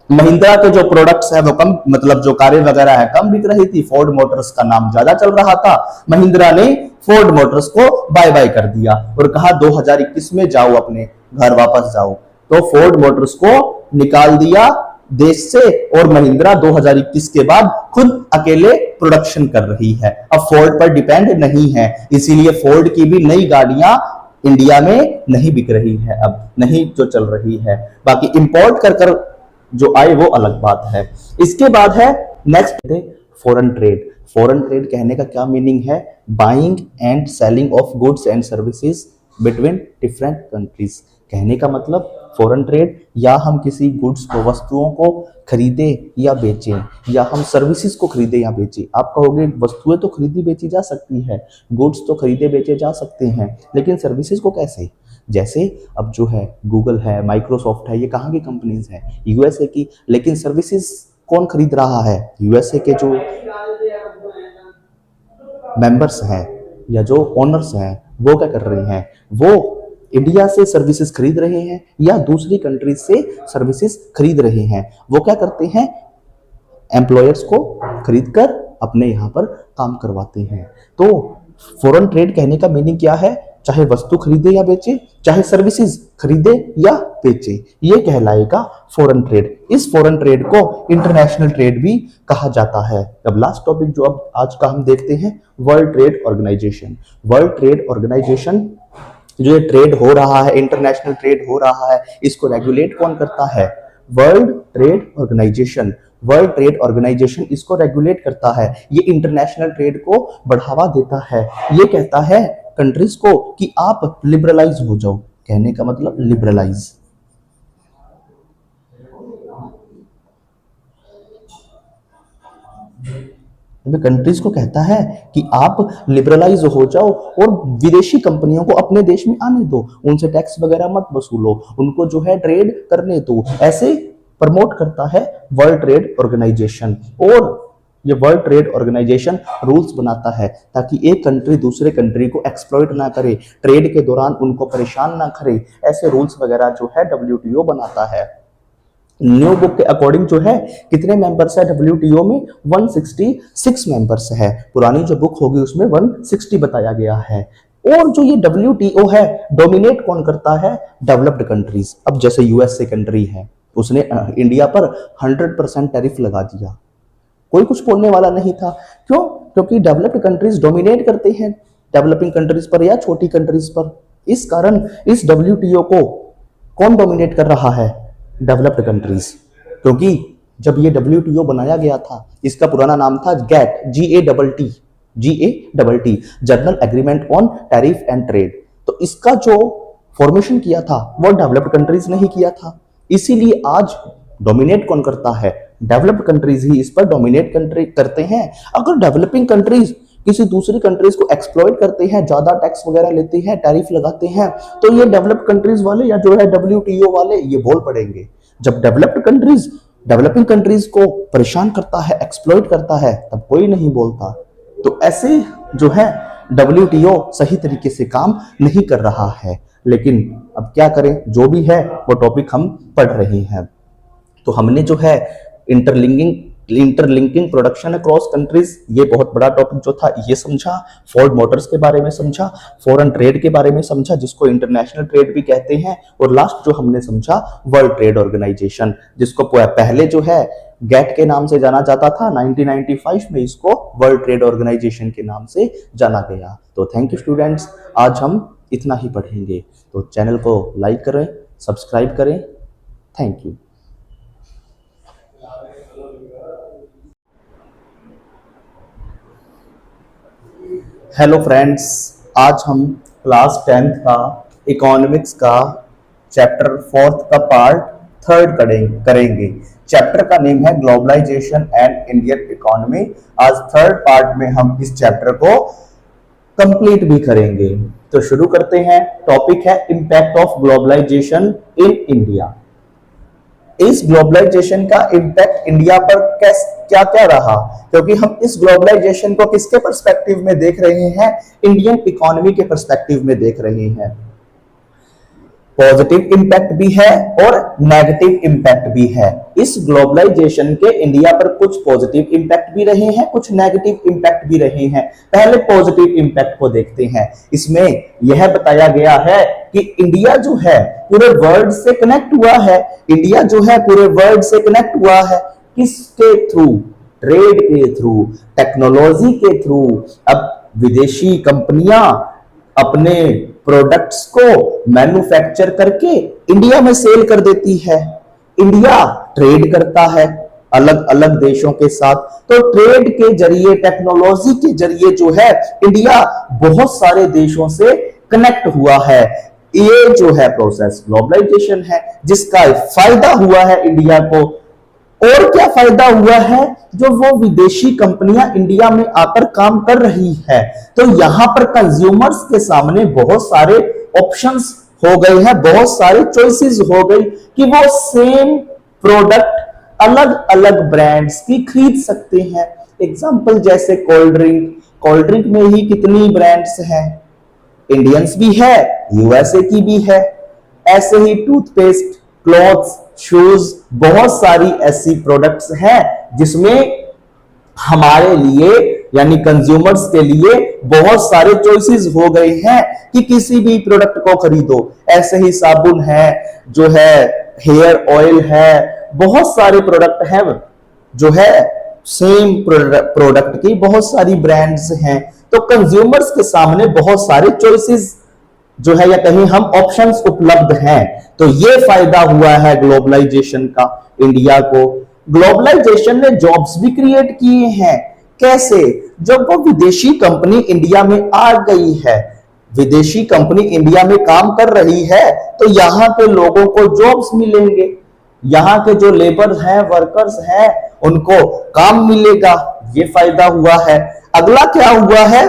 महिंद्रा के जो प्रोडक्ट्स है वो कम, मतलब जो कारें वगैरह है कम बिक रही थी, फोर्ड मोटर्स का नाम ज्यादा चल रहा था। महिंद्रा ने फोर्ड मोटर्स को बाय बाय कर दिया और कहा 2021 में जाओ, अपने घर वापस जाओ। तो फोर्ड मोटर्स को निकाल दिया देश से, और महिंद्रा 2021 के बाद खुद अकेले प्रोडक्शन कर रही है, अब फोर्ड पर डिपेंड नहीं है। इसीलिए फोर्ड की भी नई गाड़ियां इंडिया में नहीं बिक रही है, अब नहीं जो चल रही है। बाकी इंपोर्ट कर जो आए वो अलग बात है। इसके बाद है next foreign trade. Foreign trade कहने का क्या मीनिंग है, buying and selling of goods and services between different countries. कहने का मतलब फॉरेन ट्रेड, या हम किसी गुड्स को, वस्तुओं को खरीदे या बेचें, या हम सर्विसेज को खरीदे या बेचें। आप कहोगे वस्तुएं तो खरीदी बेची जा सकती है, गुड्स तो खरीदे बेचे जा सकते हैं, लेकिन सर्विसेज को कैसे। जैसे अब जो है गूगल है, माइक्रोसॉफ्ट है, ये कहाँ की कंपनीज हैं, यूएसए की, लेकिन सर्विसेज कौन खरीद रहा है, यूएसए के जो मेंबर्स हैं या जो ओनर्स हैं वो क्या कर रहे हैं, वो इंडिया से सर्विसेज खरीद रहे हैं या दूसरी कंट्रीज से सर्विसेज खरीद रहे हैं। वो क्या करते हैं, एम्प्लॉयर्स को खरीदकर अपने यहाँ पर काम करवाते हैं। तो फॉरेन ट्रेड कहने का मीनिंग क्या है, चाहे वस्तु खरीदे या बेचे, चाहे सर्विसेज खरीदे या बेचे, ये कहलाएगा फॉरेन ट्रेड। इस फॉरेन ट्रेड को इंटरनेशनल ट्रेड भी कहा जाता है। अब लास्ट टॉपिक जो अब आज का हम देखते हैं, world trade organisation. World trade organisation, जो ये ट्रेड हो रहा है, इंटरनेशनल ट्रेड हो रहा है, इसको रेगुलेट कौन करता है? World trade organisation. World trade organisation इसको रेगुलेट करता है। ये इंटरनेशनल ट्रेड को बढ़ावा देता है। ये कहता है कंट्रीज को कि आप लिबरलाइज हो जाओ। कहने का मतलब लिबरलाइज। कंट्रीज को कहता है कि आप लिबरलाइज हो जाओ और विदेशी कंपनियों को अपने देश में आने दो, उनसे टैक्स वगैरह मत वसूलो, उनको जो है ट्रेड करने दो। ऐसे प्रमोट करता है वर्ल्ड ट्रेड ऑर्गेनाइजेशन। और ये वर्ल्ड ट्रेड ऑर्गेनाइजेशन रूल्स बनाता है ताकि एक कंट्री दूसरे कंट्री को एक्सप्लॉइट ना करे, ट्रेड के दौरान उनको परेशान ना करे। ऐसे रूल्स वगैरह जो है WTO बनाता है। न्यू बुक के अकॉर्डिंग जो है कितने मेंबर्स है WTO में? 166 मेंबर्स है। पुरानी जो बुक होगी उसमें 160 बताया गया है। और जो ये WTO है, डोमिनेट कौन करता है? Developed countries. अब जैसे USA कंट्री है, उसने इंडिया पर 100% टैरिफ लगा दिया, कोई कुछ बोलने वाला नहीं था। क्यों? क्योंकि डेवलप्ड कंट्रीज डोमिनेट करते हैं डेवलपिंग कंट्रीज पर या छोटी कंट्रीज पर। इस कारण इस WTO को कौन डोमिनेट कर रहा है? Developed countries. क्योंकि जब ये WTO बनाया गया था, इसका पुराना नाम था GATT, GATT, general agreement on tariff and trade. तो इसका जो फॉर्मेशन किया था वो डेवलप्ड कंट्रीज ने ही किया था। इसीलिए आज डोमिनेट कौन करता है? डेवलप्ड कंट्रीज ही इस पर डोमिनेट करते हैं। अगर डेवलपिंग कंट्रीज किसी दूसरी कंट्रीज को एक्सप्लॉइट करते हैं, ज्यादा टैक्स वगैरह लेते हैं, टैरिफ लगाते हैं, तो ये डेवलप्ड कंट्रीज वाले या जो है WTO वाले ये बोल पड़ेंगे। जब डेवलप्ड कंट्रीज डेवलपिंग कंट्रीज को परेशान करता है, एक्सप्लॉइट करता है, तब कोई नहीं बोलता। तो ऐसे जो है WTO सही तरीके से काम नहीं कर रहा है। लेकिन अब क्या करें, जो भी है वो टॉपिक हम पढ़ रहे हैं। तो हमने जो है इंटरलिंकिंग प्रोडक्शन अक्रॉस कंट्रीज, ये बहुत बड़ा टॉपिक जो था ये समझा। फोर्ड मोटर्स के बारे में समझा, फॉरेन ट्रेड के बारे में समझा जिसको इंटरनेशनल ट्रेड भी कहते हैं, और लास्ट जो हमने समझा वर्ल्ड ट्रेड ऑर्गेनाइजेशन, जिसको पहले जो है GATT के नाम से जाना जाता था। 1995 में इसको वर्ल्ड ट्रेड ऑर्गेनाइजेशन के नाम से जाना गया। तो थैंक यू स्टूडेंट्स, आज हम इतना ही पढ़ेंगे। तो चैनल को लाइक करें, सब्सक्राइब करें। Thank you. हेलो फ्रेंड्स, आज हम क्लास 10th का इकोनॉमिक्स का चैप्टर 4th का पार्ट 3rd करेंगे। चैप्टर का नेम है ग्लोबलाइजेशन एंड इंडियन इकोनॉमी। आज 3rd पार्ट में हम इस चैप्टर को कंप्लीट भी करेंगे। तो शुरू करते हैं। टॉपिक है impact of globalisation in India. इस ग्लोबलाइजेशन का इंपैक्ट इंडिया पर क्या क्या रहा, क्योंकि हम इस ग्लोबलाइजेशन को किसके पर्सपेक्टिव में देख रहे हैं? इंडियन इकोनॉमी के पर्सपेक्टिव में देख रहे हैं। पॉजिटिव इंपैक्ट भी है और नेगेटिव इंपैक्ट भी है। इस ग्लोबलाइजेशन के इंडिया पर कुछ पॉजिटिव इंपैक्ट भी रहे हैं, कुछ नेगेटिव इंपैक्ट भी रहे हैं। पहले पॉजिटिव इंपैक्ट को देखते हैं। इसमें यह बताया गया है कि इंडिया जो है पूरे वर्ल्ड से कनेक्ट हुआ है। इंडिया जो है पूरे वर्ल्ड से कनेक्ट हुआ है। किसके थ्रू? ट्रेड के थ्रू, टेक्नोलॉजी के थ्रू। अब विदेशी कंपनियां अपने प्रोडक्ट्स को मैन्युफैक्चर करके इंडिया में सेल कर देती है। इंडिया ट्रेड करता है अलग अलग देशों के साथ। तो ट्रेड के जरिए, टेक्नोलॉजी के जरिए जो है इंडिया बहुत सारे देशों से कनेक्ट हुआ है। ये जो है प्रोसेस ग्लोबलाइजेशन है, जिसका फायदा हुआ है इंडिया को। और क्या फायदा हुआ है? जो वो विदेशी कंपनियां इंडिया में आकर काम कर रही है, तो यहां पर कंज्यूमर्स के सामने बहुत सारे ऑप्शंस हो गए हैं, बहुत सारे चॉइसेस हो गई कि वो सेम प्रोडक्ट अलग अलग ब्रांड्स की खरीद सकते हैं। एग्जांपल जैसे कोल्ड ड्रिंक में ही कितनी ब्रांड्स हैं, इंडियंस भी है, USA की भी है। ऐसे ही टूथपेस्ट, क्लॉथ्स, शूज, बहुत सारी ऐसी प्रोडक्ट्स हैं जिसमें हमारे लिए यानी कंज्यूमर्स के लिए बहुत सारे चॉइसेस हो गए हैं कि किसी भी प्रोडक्ट को खरीदो। ऐसे ही साबुन है, जो है हेयर ऑयल है, बहुत सारे प्रोडक्ट हैं, जो है सेम प्रोडक्ट की बहुत सारी ब्रांड्स हैं। तो कंज्यूमर्स के सामने बहुत सारे चॉइसेस जो है या कहीं हम ऑप्शंस उपलब्ध हैं। तो ये फायदा हुआ है ग्लोबलाइजेशन का इंडिया को। ग्लोबलाइजेशन ने जॉब्स भी क्रिएट किए हैं। कैसे? जब वो विदेशी कंपनी इंडिया में आ गई है, विदेशी कंपनी इंडिया में काम कर रही है, तो यहां के लोगों को जॉब्स मिलेंगे, यहां के जो लेबर हैं, वर्कर्स हैं, उनको काम मिलेगा। ये फायदा हुआ है। अगला क्या हुआ है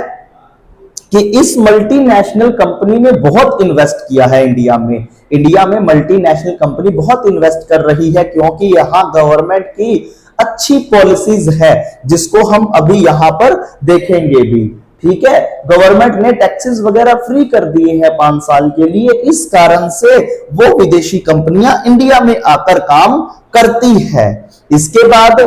कि इस मल्टीनेशनल कंपनी ने बहुत इन्वेस्ट किया है इंडिया में। इंडिया में मल्टीनेशनल कंपनी बहुत इन्वेस्ट कर रही है क्योंकि यहां गवर्नमेंट की अच्छी पॉलिसीज है, जिसको हम अभी यहां पर देखेंगे भी। ठीक है, गवर्नमेंट ने टैक्सेस वगैरह फ्री कर दिए हैं 5 साल के लिए। इस कारण से वो विदेशी कंपनियां इंडिया में आकर काम करती है। इसके बाद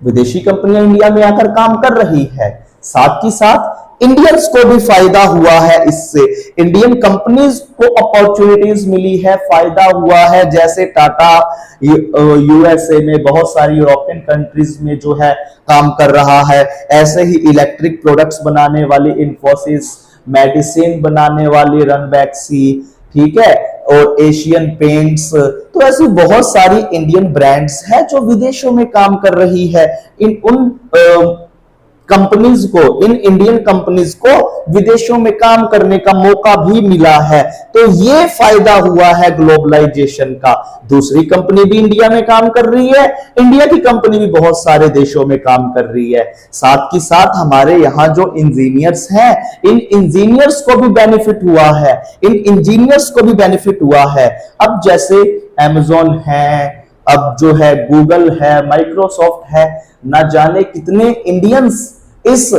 विदेशी कंपनियां इंडिया में आकर काम कर रही है, साथ ही साथ इंडियंस को भी फायदा हुआ है। इससे इंडियन कंपनीज को अपॉर्चुनिटीज मिली है, फायदा हुआ है। जैसे टाटा यूएसए में, बहुत सारी यूरोपियन कंट्रीज में जो है काम कर रहा है। ऐसे ही इलेक्ट्रिक प्रोडक्ट्स बनाने वाली इन्फोसिस, मेडिसिन बनाने वाली रनबैक्सी, ठीक है, और एशियन पेंट्स, तो ऐसी बहुत सारी इंडियन ब्रांड्स हैं जो विदेशों में काम कर रही है। उन कंपनीज को, इन इंडियन कंपनीज को विदेशों में काम करने का मौका भी मिला है। तो ये फायदा हुआ है ग्लोबलाइजेशन का। दूसरी कंपनी भी इंडिया में काम कर रही है, इंडिया की कंपनी भी बहुत सारे देशों में काम कर रही है। साथ ही साथ हमारे यहाँ जो इंजीनियर्स हैं, इन इंजीनियर्स को भी बेनिफिट हुआ है, इन इंजीनियर्स को भी बेनिफिट हुआ है। अब जैसे अमेज़न है, अब जो है गूगल है, माइक्रोसॉफ्ट है, ना जाने कितने इंडियंस इस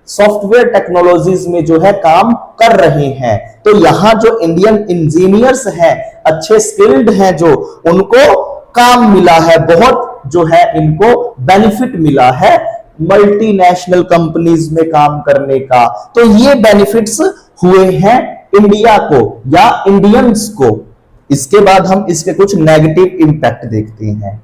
सॉफ्टवेयर टेक्नोलॉजीज में जो है काम कर रहे हैं। तो यहां जो इंडियन इंजीनियर्स हैं, अच्छे स्किल्ड हैं, जो उनको काम मिला है, बहुत जो है इनको बेनिफिट मिला है मल्टीनेशनल कंपनीज में काम करने का। तो ये बेनिफिट्स हुए हैं इंडिया को या इंडियंस को। इसके बाद हम इसके कुछ नेगेटिव इंपैक्ट देखते हैं।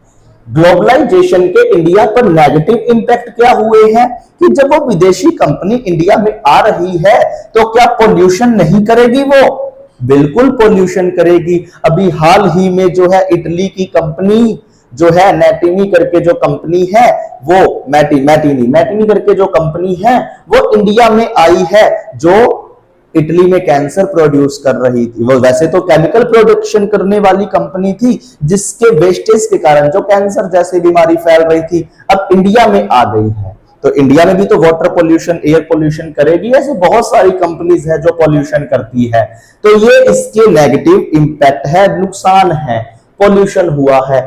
ग्लोबलाइजेशन के इंडिया पर नेगेटिव इंपैक्ट क्या हुए हैं कि जब वो विदेशी कंपनी इंडिया में आ रही है तो क्या पोल्यूशन नहीं करेगी? वो बिल्कुल पोल्यूशन करेगी। अभी हाल ही में जो है इटली की कंपनी जो है नैटिनी करके जो कंपनी है, वो मैटिनी करके जो कंपनी है, वो इंडिया में आई है, जो इटली में कैंसर प्रोड्यूस कर रही थी। वो वैसे तो केमिकल प्रोडक्शन करने वाली कंपनी थी, जिसके वेस्टेज के कारण जो कैंसर जैसी बीमारी फैल रही थी, अब इंडिया में आ गई है। तो इंडिया में भी तो वाटर पोल्यूशन, एयर पोल्यूशन करेगी। ऐसे बहुत सारी कंपनीज है जो पोल्यूशन करती है। तो ये इसके नेगेटिव इंपैक्ट है, नुकसान है, पोल्यूशन हुआ है।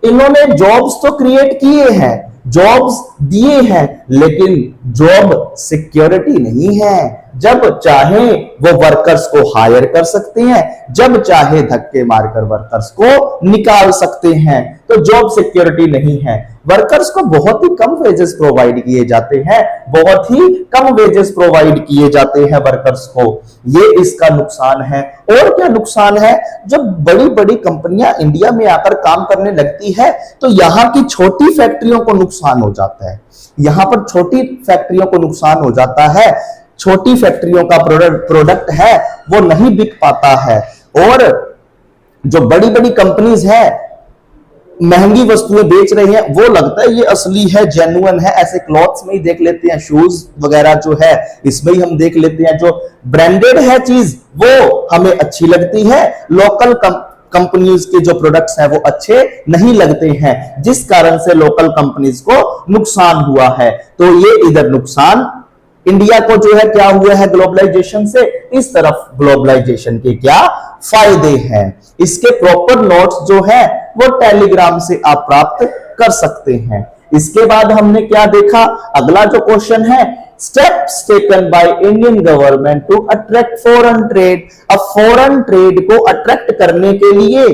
इन्होंने जॉब्स तो क्रिएट किए हैं, जॉब्स दिए हैं, लेकिन जॉब सिक्योरिटी नहीं है। जब चाहे वो वर्कर्स को हायर कर सकते हैं, जब चाहे धक्के मारकर वर्कर्स को निकाल सकते हैं। तो जॉब सिक्योरिटी नहीं है। वर्कर्स को बहुत ही कम वेजेस प्रोवाइड किए जाते हैं, बहुत ही कम वेजेस प्रोवाइड किए जाते हैं वर्कर्स को। ये इसका नुकसान है। और क्या नुकसान है? जब बड़ी बड़ी कंपनियां इंडिया में आकर काम करने लगती है तो यहां की छोटी फैक्ट्रियों को नुकसान हो जाता है। यहां पर छोटी फैक्ट्रियों को नुकसान हो जाता है। छोटी फैक्ट्रियों का प्रोडक्ट है वो नहीं बिक पाता है। और जो बड़ी बड़ी कंपनीज हैं, महंगी वस्तुएं बेच रही हैं, वो लगता है ये असली है, जेन्युइन है। ऐसे क्लॉथ्स में ही देख लेते हैं, शूज वगैरह जो है इसमें ही हम देख लेते हैं। जो ब्रांडेड है चीज वो हमें अच्छी लगती है, लोकल कंपनीज के जो प्रोडक्ट्स हैं वो अच्छे नहीं लगते हैं, जिस कारण से लोकल कंपनीज को नुकसान हुआ है। तो ये इधर नुकसान इंडिया को जो है क्या हुआ है ग्लोबलाइजेशन से, इस तरफ ग्लोबलाइजेशन के क्या फायदे हैं। इसके प्रॉपर नोट्स जो है वो टेलीग्राम से आप प्राप्त कर सकते हैं। इसके बाद हमने क्या देखा, अगला जो क्वेश्चन है, steps taken by Indian government to attract foreign trade. अब फॉरेन ट्रेड को अट्रैक्ट करने के लिए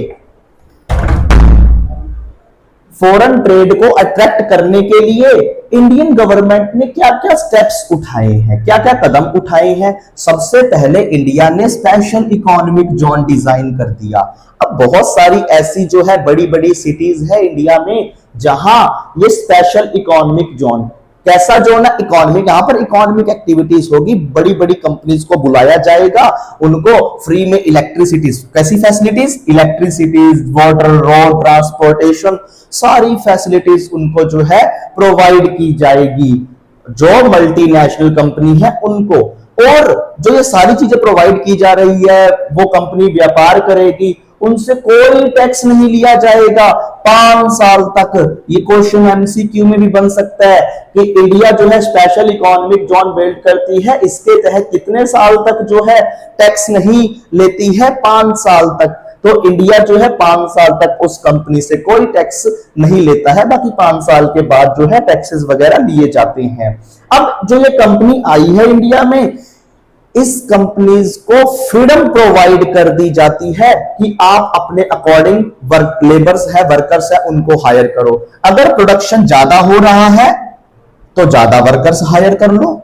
फॉरेन ट्रेड को अट्रैक्ट करने के लिए इंडियन गवर्नमेंट ने क्या क्या स्टेप्स उठाए हैं, क्या क्या कदम उठाए हैं। सबसे पहले इंडिया ने स्पेशल इकोनॉमिक जोन डिजाइन कर दिया। अब बहुत सारी ऐसी जो है बड़ी बड़ी सिटीज है इंडिया में जहां ये स्पेशल इकोनॉमिक जोन, कैसा जोन है, इकोनॉमिक, यहां पर इकोनॉमिक एक्टिविटीज होगी, बड़ी बड़ी कंपनीज को बुलाया जाएगा, उनको फ्री में इलेक्ट्रिसिटीज, कैसी facilities, electricities, water, road transportation, सारी फैसिलिटीज उनको जो है प्रोवाइड की जाएगी, जो मल्टीनेशनल कंपनी है उनको। और जो ये सारी चीजें प्रोवाइड की जा रही है, वो कंपनी व्यापार करेगी, उनसे कोई टैक्स नहीं लिया जाएगा 5 साल तक। ये क्वेश्चन एमसीक्यू में भी बन सकता है कि इंडिया जो है स्पेशल इकोनॉमिक जोन बिल्ड करती है, इसके तहत कितने साल तक जो है टैक्स नहीं लेती है, 5 साल तक। तो इंडिया जो है 5 साल तक उस कंपनी से कोई टैक्स नहीं लेता है, बाकी 5 साल के बाद जो है टैक्सेस वगैरह लिए जाते हैं। अब जो ये कंपनी आई है इंडिया में, इस कंपनीज को फ्रीडम प्रोवाइड कर दी जाती है कि आप अपने अकॉर्डिंग लेबर्स है, वर्कर्स है, उनको हायर करो। अगर प्रोडक्शन ज्यादा हो रहा है तो ज्यादा वर्कर्स हायर कर लो,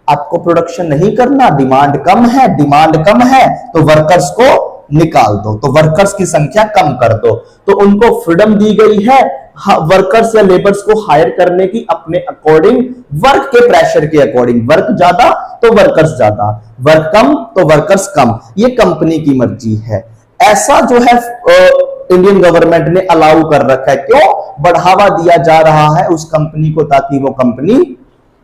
आपको प्रोडक्शन नहीं करना, डिमांड कम है तो वर्कर्स को निकाल दो, तो वर्कर्स की संख्या कम कर दो। तो उनको फ्रीडम दी गई है वर्कर्स या लेबर्स को हायर करने की अपने अकॉर्डिंग, वर्क के प्रेशर के अकॉर्डिंग। वर्क ज्यादा तो वर्कर्स ज्यादा, वर्क कम तो वर्कर्स कम, ये कंपनी की मर्जी है। ऐसा जो है इंडियन गवर्नमेंट ने अलाउ कर रखा है। क्यों? बढ़ावा दिया जा रहा है उस कंपनी को, ताकि वो कंपनी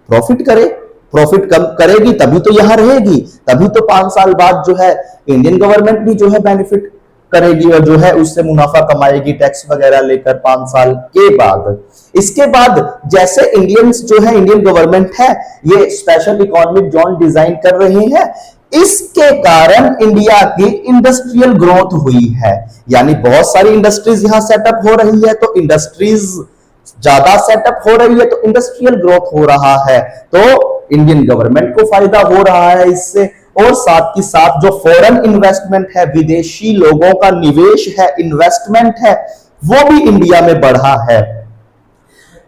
प्रॉफिट करे। प्रॉफिट कम करेगी तभी तो यहां रहेगी, तभी तो 5 साल बाद जो है इंडियन गवर्नमेंट भी जो है बेनिफिट करेगी और जो है उससे मुनाफा कमाएगी टैक्स वगैरह लेकर 5 साल के बाद। इसके बाद जैसे इंडियंस जो है, इंडियन गवर्नमेंट है, ये स्पेशल इकोनॉमिक जोन डिजाइन कर रहे हैं, इसके कारण इंडिया की इंडस्ट्रियल ग्रोथ हुई है। यानी बहुत सारी इंडस्ट्रीज यहां सेटअप हो रही है, तो इंडस्ट्रीज ज्यादा सेटअप हो रही है तो इंडस्ट्रियल ग्रोथ हो रहा है, तो इंडियन गवर्नमेंट को फायदा हो रहा है इससे। और साथ ही साथ जो फॉरेन इन्वेस्टमेंट है, विदेशी लोगों का निवेश है, इन्वेस्टमेंट है, वो भी इंडिया में बढ़ा है।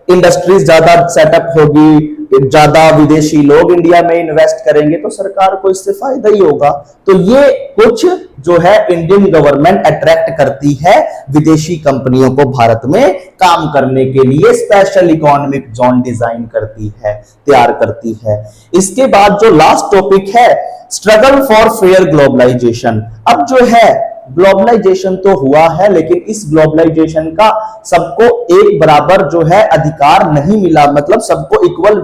इंडस्ट्रीज ज्यादा सेटअप होगी, ज्यादा विदेशी लोग इंडिया में इन्वेस्ट करेंगे, तो सरकार को इससे फायदा ही होगा। तो ये कुछ जो है इंडियन गवर्नमेंट अट्रैक्ट करती है विदेशी कंपनियों को भारत में काम करने के लिए, स्पेशल इकोनॉमिक जोन डिजाइन करती है, तैयार करती है। इसके बाद जो लास्ट टॉपिक है, स्ट्रगल फॉर फेयर ग्लोबलाइजेशन। अब जो है ग्लोबलाइजेशन तो हुआ है, लेकिन इस ग्लोबलाइजेशन का सबको एक बराबर जो है अधिकार नहीं मिला, मतलब सबको इक्वल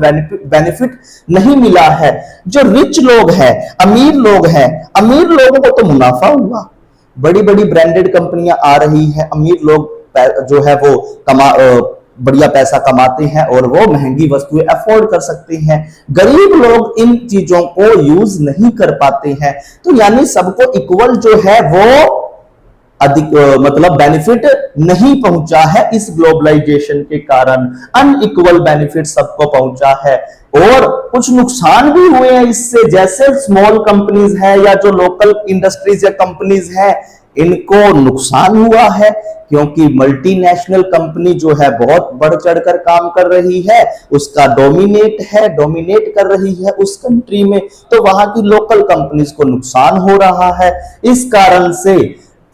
बेनिफिट नहीं मिला है। जो रिच लोग हैं, अमीर लोग हैं, अमीर लोगों को तो मुनाफा हुआ, बड़ी बड़ी ब्रांडेड कंपनियां आ रही हैं, अमीर लोग जो है वो बढ़िया पैसा कमाते हैं और वो महंगी वस्तुएं अफोर्ड कर सकते हैं। गरीब लोग इन चीजों को यूज नहीं कर पाते हैं। तो यानी सबको इक्वल जो है वो अधिक मतलब बेनिफिट नहीं पहुंचा है इस ग्लोबलाइजेशन के कारण, अनइक्वल बेनिफिट सबको पहुंचा है। और कुछ नुकसान भी हुए हैं इससे, जैसे स्मॉल कंपनीज है या जो लोकल इंडस्ट्रीज या कंपनीज है, इनको नुकसान हुआ है, क्योंकि मल्टीनेशनल कंपनी जो है बहुत बढ़ चढ़कर काम कर रही है, उसका डोमिनेट कर रही है उस कंट्री में, तो वहां की लोकल कंपनीज को नुकसान हो रहा है। इस कारण से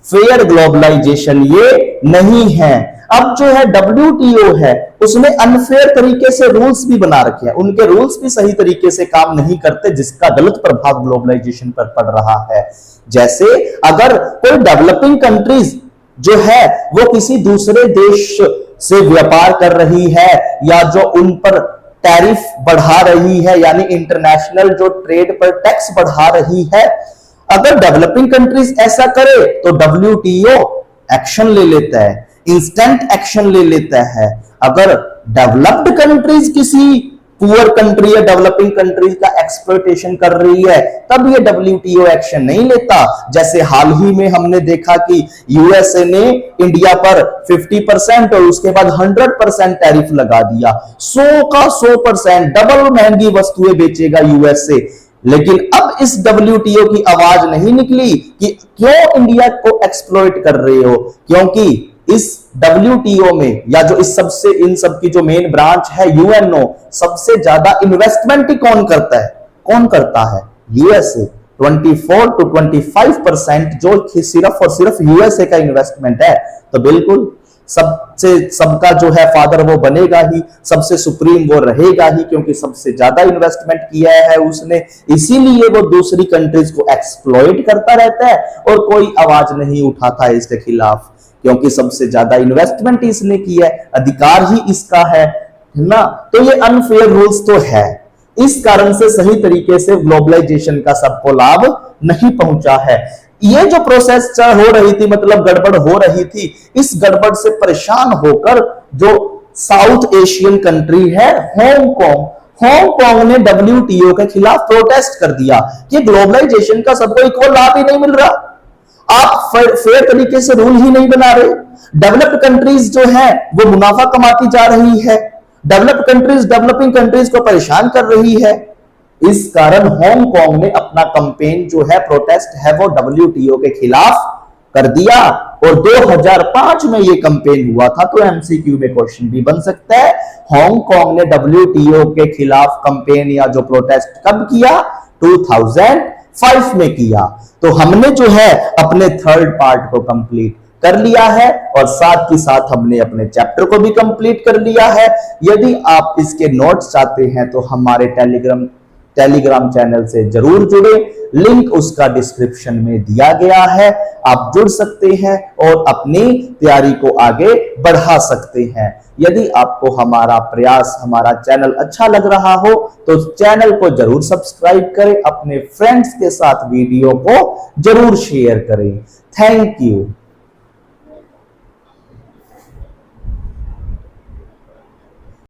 फेयर ग्लोबलाइजेशन ये नहीं है। अब जो है WTO है, उसने अनफेयर तरीके से रूल्स भी बना रखे हैं, उनके रूल्स भी सही तरीके से काम नहीं करते, जिसका गलत प्रभाव ग्लोबलाइजेशन पर पड़ रहा है। जैसे अगर कोई डेवलपिंग कंट्रीज जो है वो किसी दूसरे देश से व्यापार कर रही है या जो उन पर टैरिफ बढ़ा रही है, यानी इंटरनेशनल जो ट्रेड पर टैक्स बढ़ा रही है, अगर डेवलपिंग कंट्रीज ऐसा करे तो WTO एक्शन ले लेता है, इंस्टेंट एक्शन ले लेता है। अगर डेवलप्ड कंट्रीज किसी पुअर कंट्री या डेवलपिंग कंट्रीज का एक्सप्लॉयटेशन कर रही है, तब ये WTO एक्शन नहीं लेता। जैसे हाल ही में हमने देखा कि USA ने इंडिया पर 50% और उसके बाद 100% टैरिफ लगा दिया, 100 का 100%, डबल महंगी वस्तुएं बेचेगा USA। लेकिन अब इस WTO की आवाज नहीं निकली कि क्यों इंडिया को एक्सप्लॉइट कर रहे हो, क्योंकि इस WTO में या जो इस सबसे इन सब की जो मेन ब्रांच है UNO, सबसे ज्यादा इन्वेस्टमेंट ही कौन करता है? कौन करता है? USA। 24 to 25% जो सिर्फ और सिर्फ USA का इन्वेस्टमेंट है। तो बिल्कुल सबसे सबका जो है फादर वो बनेगा ही, सबसे सुप्रीम वो रहेगा ही, क्योंकि सबसे ज्यादा इन्वेस्टमेंट किया है उसने, इसीलिए वो दूसरी कंट्रीज को एक्सप्लॉइट करता रहता है और कोई आवाज नहीं उठाता है इसके खिलाफ, क्योंकि सबसे ज्यादा इन्वेस्टमेंट इसने किया है, अधिकार ही इसका है ना। तो ये अनफेयर रूल्स तो है, इस कारण से सही तरीके से ग्लोबलाइजेशन का सबको लाभ नहीं पहुंचा है। ये जो प्रोसेस हो रही थी, मतलब गड़बड़ हो रही थी, इस गड़बड़ से परेशान होकर जो साउथ एशियन कंट्री है हांगकांग ने WTO के खिलाफ प्रोटेस्ट कर दिया कि ग्लोबलाइजेशन का सबको इक्वल लाभ ही नहीं मिल रहा, आप फेयर तरीके से रूल ही नहीं बना रहे। डेवलप्ड कंट्रीज जो है वो मुनाफा कमाती जा रही है, डेवलप्ड कंट्रीज डेवलपिंग कंट्रीज को परेशान कर रही है। इस कारण हांगकांग ने अपना कैंपेन जो है, प्रोटेस्ट है, वो WTO के खिलाफ कर दिया। और 2005 में ये कैंपेन हुआ था। तो MCQ में क्वेश्चन भी बन सकता है, हांगकांग ने WTO के खिलाफ कैंपेन या जो प्रोटेस्ट कब किया? 2005 में किया। तो हमने जो है अपने थर्ड पार्ट को कंप्लीट कर लिया है और साथ ही साथ हमने अपने चैप्टर को भी कंप्लीट कर लिया है। यदि आप इसके नोट्स चाहते हैं तो हमारे टेलीग्राम चैनल से जरूर जुड़े, लिंक उसका डिस्क्रिप्शन में दिया गया है, आप जुड़ सकते हैं और अपनी तैयारी को आगे बढ़ा सकते हैं। यदि आपको हमारा प्रयास, हमारा चैनल अच्छा लग रहा हो तो चैनल को जरूर सब्सक्राइब करें, अपने फ्रेंड्स के साथ वीडियो को जरूर शेयर करें। Thank you.